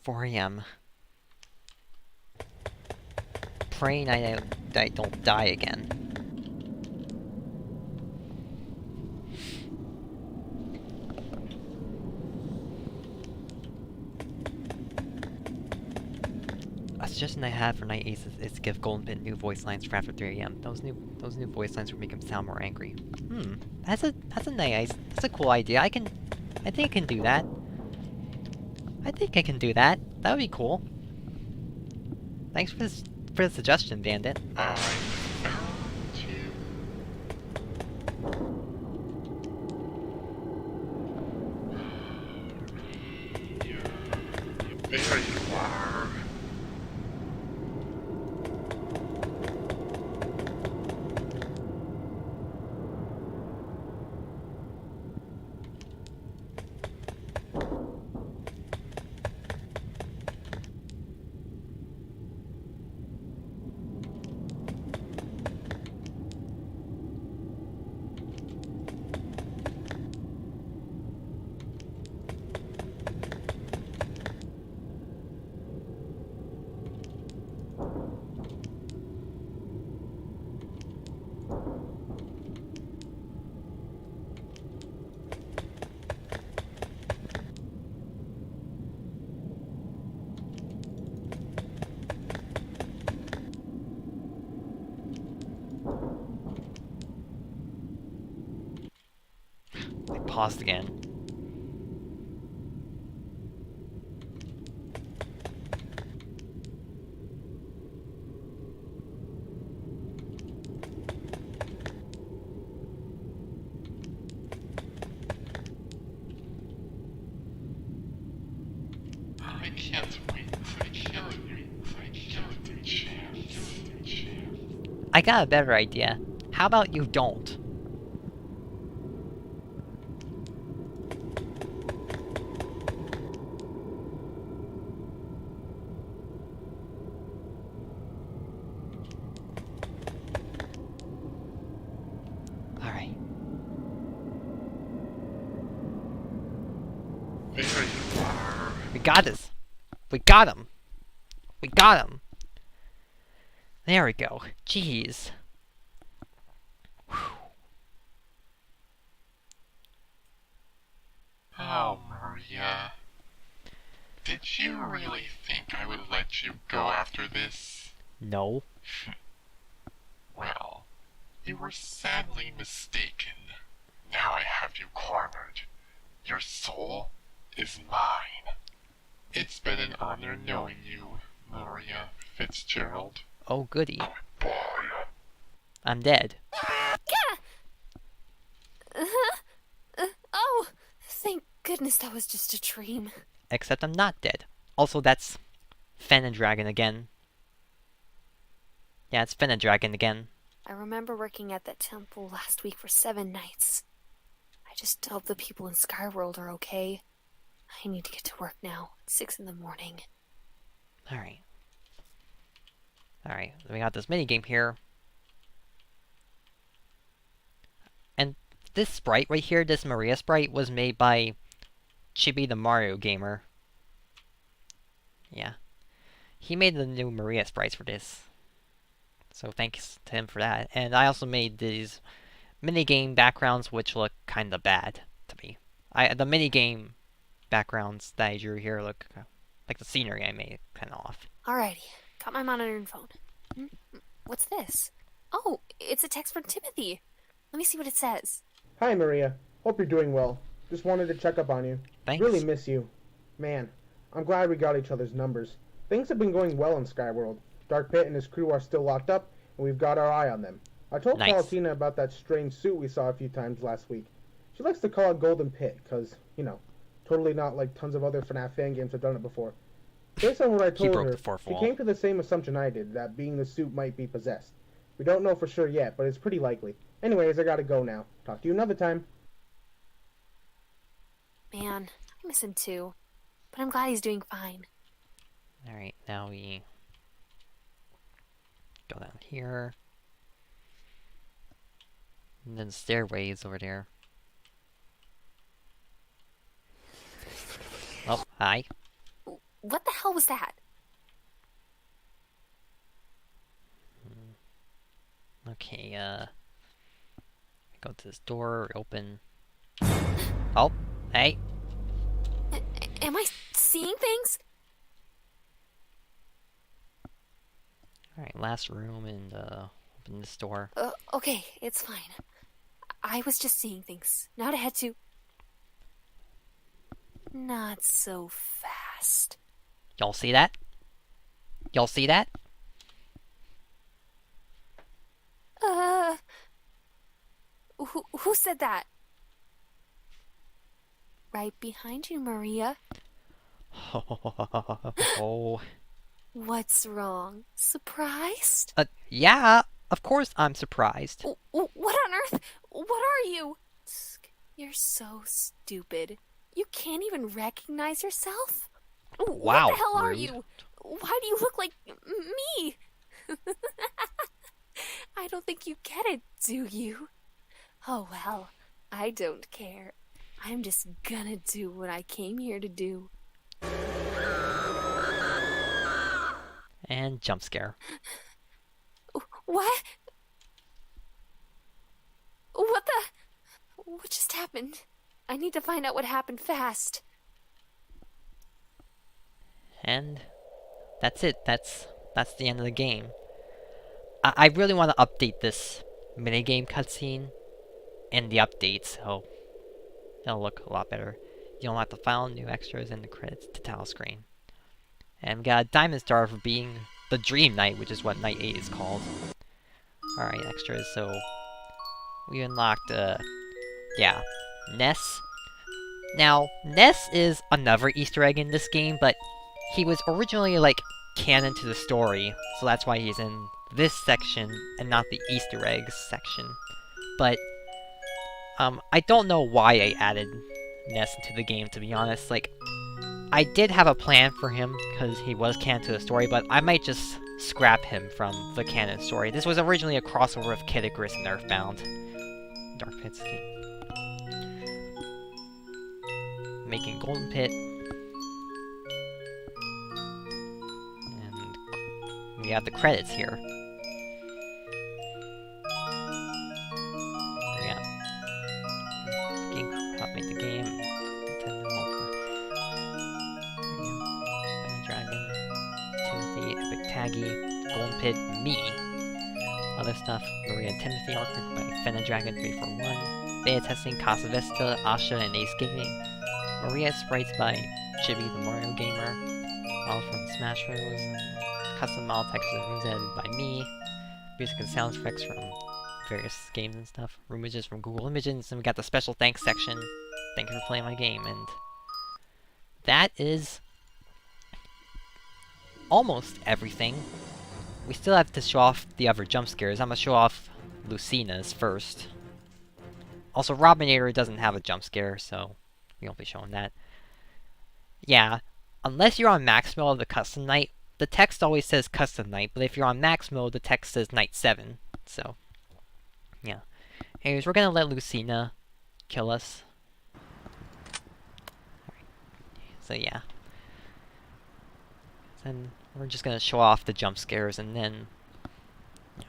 Four AM. Praying I don't die again. A suggestion I have for Night Ace is to give Golden Pit new voice lines for after 3 AM. Those new voice lines will make him sound more angry. That's a nice, that's a cool idea. I think I can do that. I think I can do that. That would be cool. Thanks for the suggestion, Bandit. I found you. There you are. I paused again. I can't wait to kill you. I killed the chance. I got a better idea. How about you don't? Alright. There you are. We got this. We got him. We got him. There we go. Jeez. Whew. Oh, Maria. Did you really think I would let you go after this? No. Well, you were sadly mistaken. Now I have you cornered. Your soul is mine. It's been an honor knowing you, Maria Fitzgerald. Oh, goody. Boy. I'm dead. Oh, thank goodness that was just a dream. Except I'm not dead. Also, that's Fen and Dragon again. Yeah, it's Fen and Dragon again. I remember working at that temple last week for 7 nights. I just hope the people in Skyworld are okay. I need to get to work now. It's 6 in the morning. Alright. Alright, we got this minigame here. And this sprite right here, this Maria sprite, was made by Chibi the Mario Gamer. Yeah. He made the new Maria sprites for this. So thanks to him for that. And I also made these minigame backgrounds which look kinda bad to me. The minigame backgrounds that I drew here look like the scenery I made kinda off. Alrighty, got my monitor and phone. What's this? Oh, it's a text from Timothy. Let me see what it says. Hi, Maria. Hope you're doing well. Just wanted to check up on you. Thanks. Really miss you. Man, I'm glad we got each other's numbers. Things have been going well in Skyworld. Dark Pit and his crew are still locked up, and we've got our eye on them. I told Nice. Paulatina about that strange suit we saw a few times last week. She likes to call it Golden Pit, because, totally not like tons of other FNAF fan games have done it before. Based on what I He told broke the her, fourth she wall. came to the same assumption I did, that being the suit might be possessed. We don't know for sure yet, but it's pretty likely. Anyways, I gotta go now. Talk to you another time. Man, I miss him too. But I'm glad he's doing fine. Alright, now we go down here. And then stairways over there. Oh, hi. What the hell was that? Okay, go to this door, open. Oh, hey. Am I seeing things? Alright, last room, and, open this door. Okay, it's fine. I was just seeing things. Now to head to... Not so fast. Y'all see that? Y'all see that? Who said that? Right behind you, Maria. Oh. What's wrong? Surprised? Yeah, of course I'm surprised. What on earth? What are you? You're so stupid. You can't even recognize yourself? Wow, What the hell are rude. you? Why do you look like me? I don't think you get it, do you? Oh well, I don't care. I'm just gonna do what I came here to do. And jump scare. What? What the? What just happened? I need to find out what happened fast. And that's it. That's the end of the game. I really want to update this minigame cutscene in the update, so it'll look a lot better. You don't have to file new extras in the credits to title screen. And we got a diamond star for being the Dream Knight, which is what Night 8 is called. Alright, extras, so we unlocked, Ness. Now, Ness is another Easter egg in this game, but he was originally, like, canon to the story, so that's why he's in this section and not the Easter eggs section. But, I don't know why I added Ness into the game, to be honest. Like, I did have a plan for him, because he was canon to the story, but I might just scrap him from the canon story. This was originally a crossover of Kid Icarus and Earthbound. Dark Pits. Making Golden Pit. And we have the credits here. Yeah. Game help make the game. Nintendo Dragon, Timothy, Epic Taggy, Golden Pit, me. Other stuff, Maria and Timothy artwork by Fenna Dragon 341. Beta testing, Casa Vesta, Asha, and Ace Gaming. Maria sprites by Chibi the Mario Gamer. Models from Smash Bros. Custom model textures and rooms edited by me. Music and sound effects from various games and stuff. Room images from Google Images. And we got the special thanks section. Thank you for playing my game. And that is almost everything. We still have to show off the other jump scares. I'm gonna show off Lucina's first. Also, Robinator doesn't have a jump scare, so we won't be showing that. Yeah, unless you're on max mode of the custom night, the text always says custom night, but if you're on max mode, the text says night 7. So, yeah. Anyways, we're gonna let Lucina kill us. Alright. So, yeah. Then we're just gonna show off the jump scares, and then... yeah.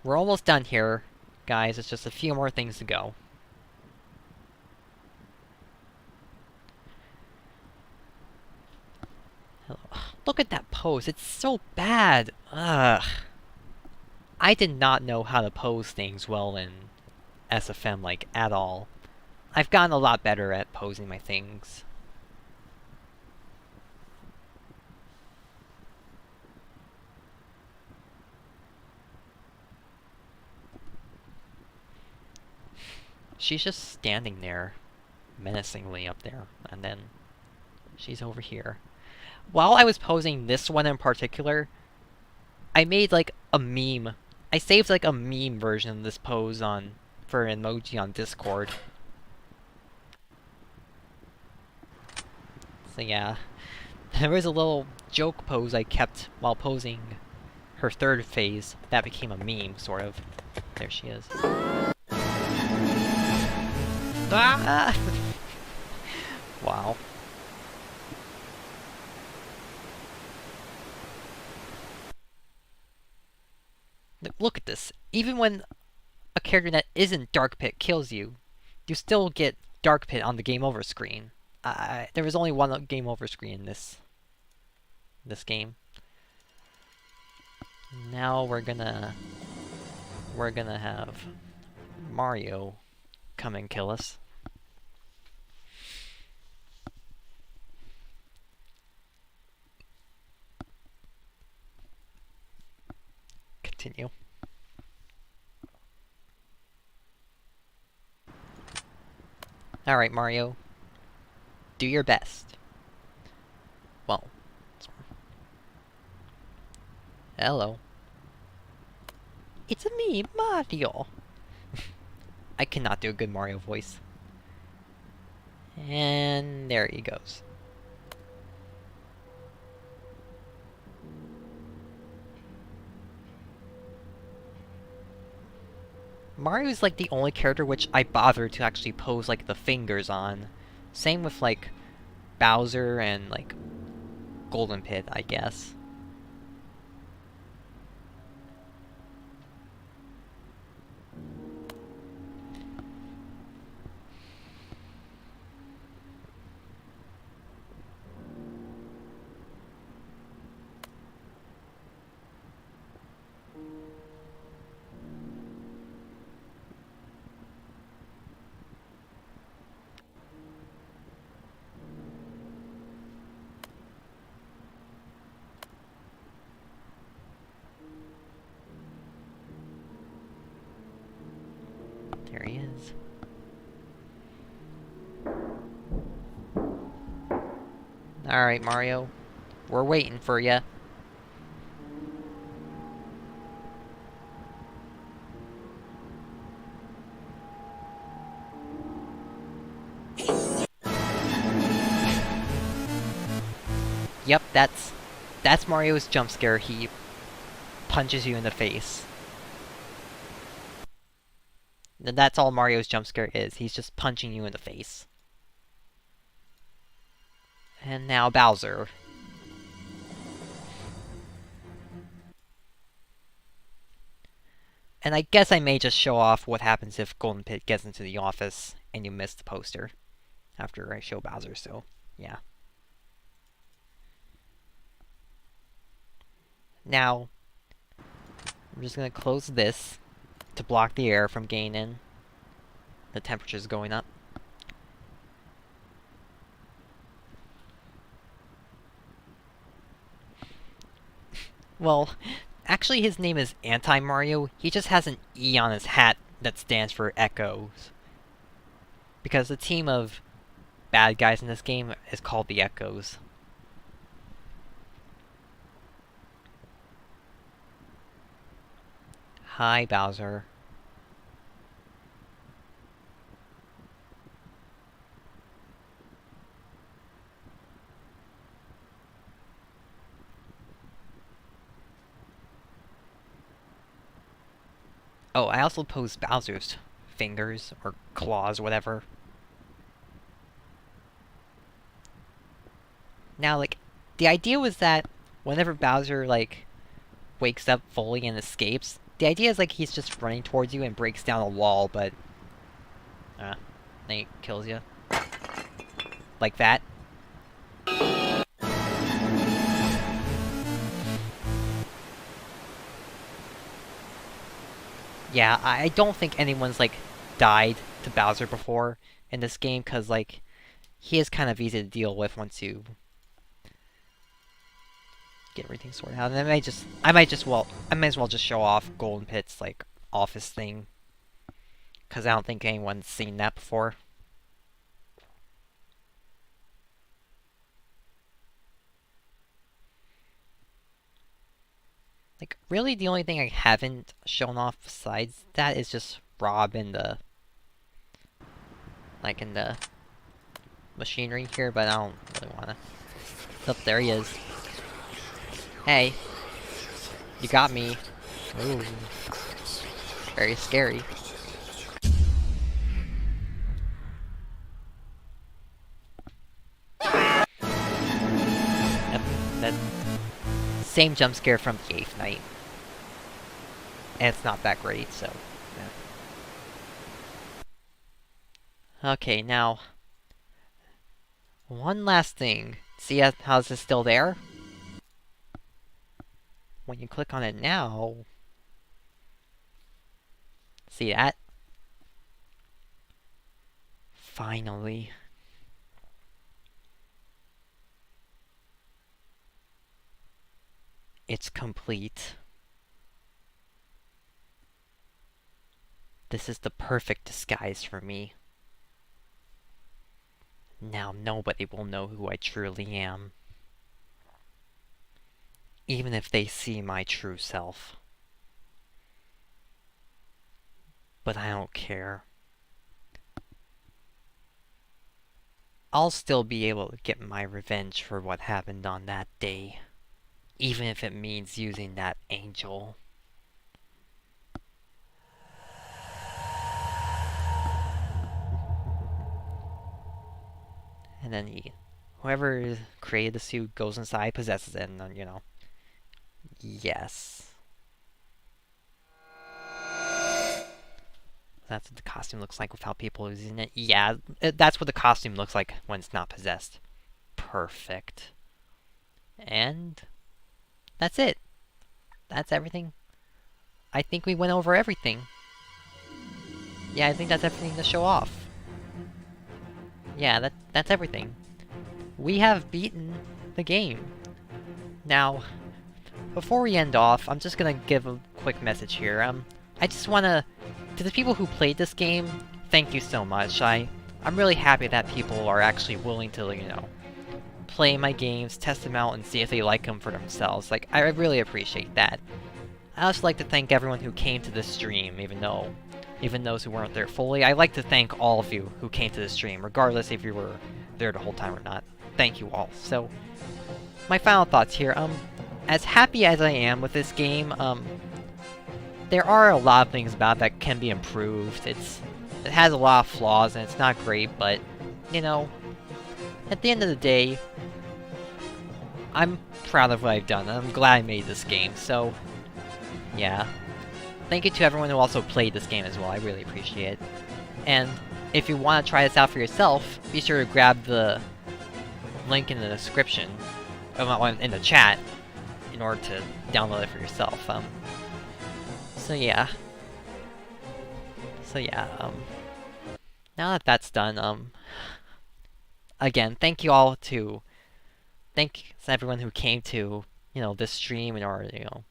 We're almost done here, guys. It's just a few more things to go. Look at that pose. It's so bad. Ugh. I did not know how to pose things well in SFM, like, at all. I've gotten a lot better at posing my things. she's just standing there, menacingly up there, and then she's over here. While I was posing this one in particular, I made like a meme. I saved like a meme version of this pose for an emoji on Discord. So yeah, there was a little joke pose I kept while posing her third phase. That became a meme, sort of. There she is. Ah! Wow. Look at this. Even when a character that isn't Dark Pit kills you, you still get Dark Pit on the game over screen. There was only one game over screen in this game. Now we're gonna have Mario come and kill us. Continue. Alright, Mario. Do your best. Well. Hello. It's me, Mario. I cannot do a good Mario voice. And there he goes. Mario's like the only character which I bother to actually pose like the fingers on. Same with like Bowser and like Golden Pit, I guess. There he is. Alright, Mario. We're waiting for ya. Yep, that's Mario's jump scare. He punches you in the face. And that's all Mario's jump scare is. He's just punching you in the face. And now Bowser. And I guess I may just show off what happens if Golden Pit gets into the office and you miss the poster after I show Bowser, so yeah. Now, I'm just going to close this to block the air from getting in. The temperature's going up. Well, actually his name is Anti-Mario. He just has an E on his hat that stands for Echoes. Because the team of bad guys in this game is called the Echoes. Hi, Bowser. Oh, I also posed Bowser's fingers, or claws, whatever. Now, like, the idea was that whenever Bowser, like, wakes up fully and escapes, the idea is, like, he's just running towards you and breaks down a wall, but... then he kills you. Like that. Yeah, I don't think anyone's, like, died to Bowser before in this game, because, like, he is kind of easy to deal with once you get everything sorted out. And I might as well just show off Golden Pit's, like, office thing. because I don't think anyone's seen that before. Like, really, the only thing I haven't shown off besides that is just Rob in the... like, in the machinery here, but I don't really wanna... Oh, there he is. Hey. You got me. Ooh. Very scary. Yep, that same jump scare from the 8th night. And it's not that great, so... yeah. Okay, now... one last thing. See how this is still there? When you click on it now... see that? Finally. It's complete. This is the perfect disguise for me. Now nobody will know who I truly am. Even if they see my true self. But I don't care. I'll still be able to get my revenge for what happened on that day. Even if it means using that angel. And then whoever created the suit goes inside, possesses it, and then, you know. Yes. That's what the costume looks like without people using it. Yeah, that's what the costume looks like when it's not possessed. Perfect. And that's it. That's everything. I think we went over everything. Yeah, I think that's everything to show off. Yeah, that's everything. We have beaten the game. Now, before we end off, I'm just gonna give a quick message here. I just wanna... to the people who played this game, thank you so much. I'm really happy that people are actually willing to, you know, play my games, test them out, and see if they like them for themselves. Like, I really appreciate that. I also like to thank everyone who came to this stream, even those who weren't there fully. I'd like to thank all of you who came to the stream, regardless if you were there the whole time or not. Thank you all. So, my final thoughts here. As happy as I am with this game, there are a lot of things about it that can be improved. It has a lot of flaws, and it's not great, but, you know, at the end of the day, I'm proud of what I've done, and I'm glad I made this game, so, yeah. Thank you to everyone who also played this game as well, I really appreciate it. And if you want to try this out for yourself, be sure to grab the link in the description, in the chat, in order to download it for yourself. So yeah, now that that's done, again, thank you all thanks everyone who came to, you know, this stream in order to, you know,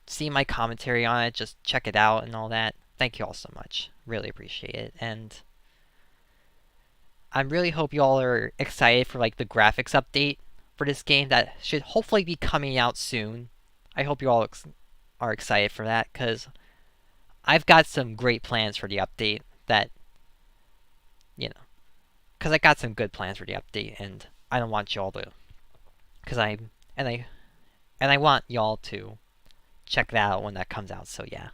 see my commentary on it, just check it out and all that. Thank you all so much. Really appreciate it. And I really hope you all are excited for, like, the graphics update for this game that should hopefully be coming out soon. I hope you all are excited for that, because I've got some great plans for the update that, you know, because I got some good plans for the update, and I don't want y'all to, and I want y'all to check that out when that comes out, so yeah.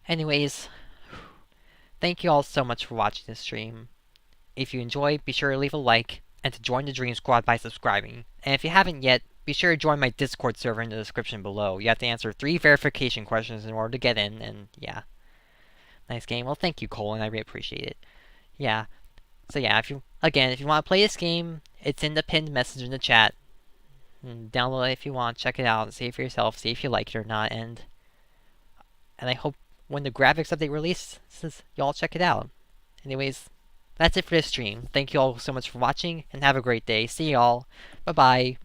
Anyways, thank you all so much for watching this stream. If you enjoyed, be sure to leave a like, and to join the Dream Squad by subscribing. And if you haven't yet, be sure to join my Discord server in the description below. You have to answer 3 verification questions in order to get in, and yeah. Nice game. Well, thank you, Colin. I really appreciate it. Yeah. So yeah, if you want to play this game, it's in the pinned message in the chat. And download it if you want, check it out, and see it for yourself, see if you like it or not, and I hope when the graphics update releases, y'all check it out. Anyways, that's it for this stream. Thank you all so much for watching, and have a great day. See y'all. Bye-bye.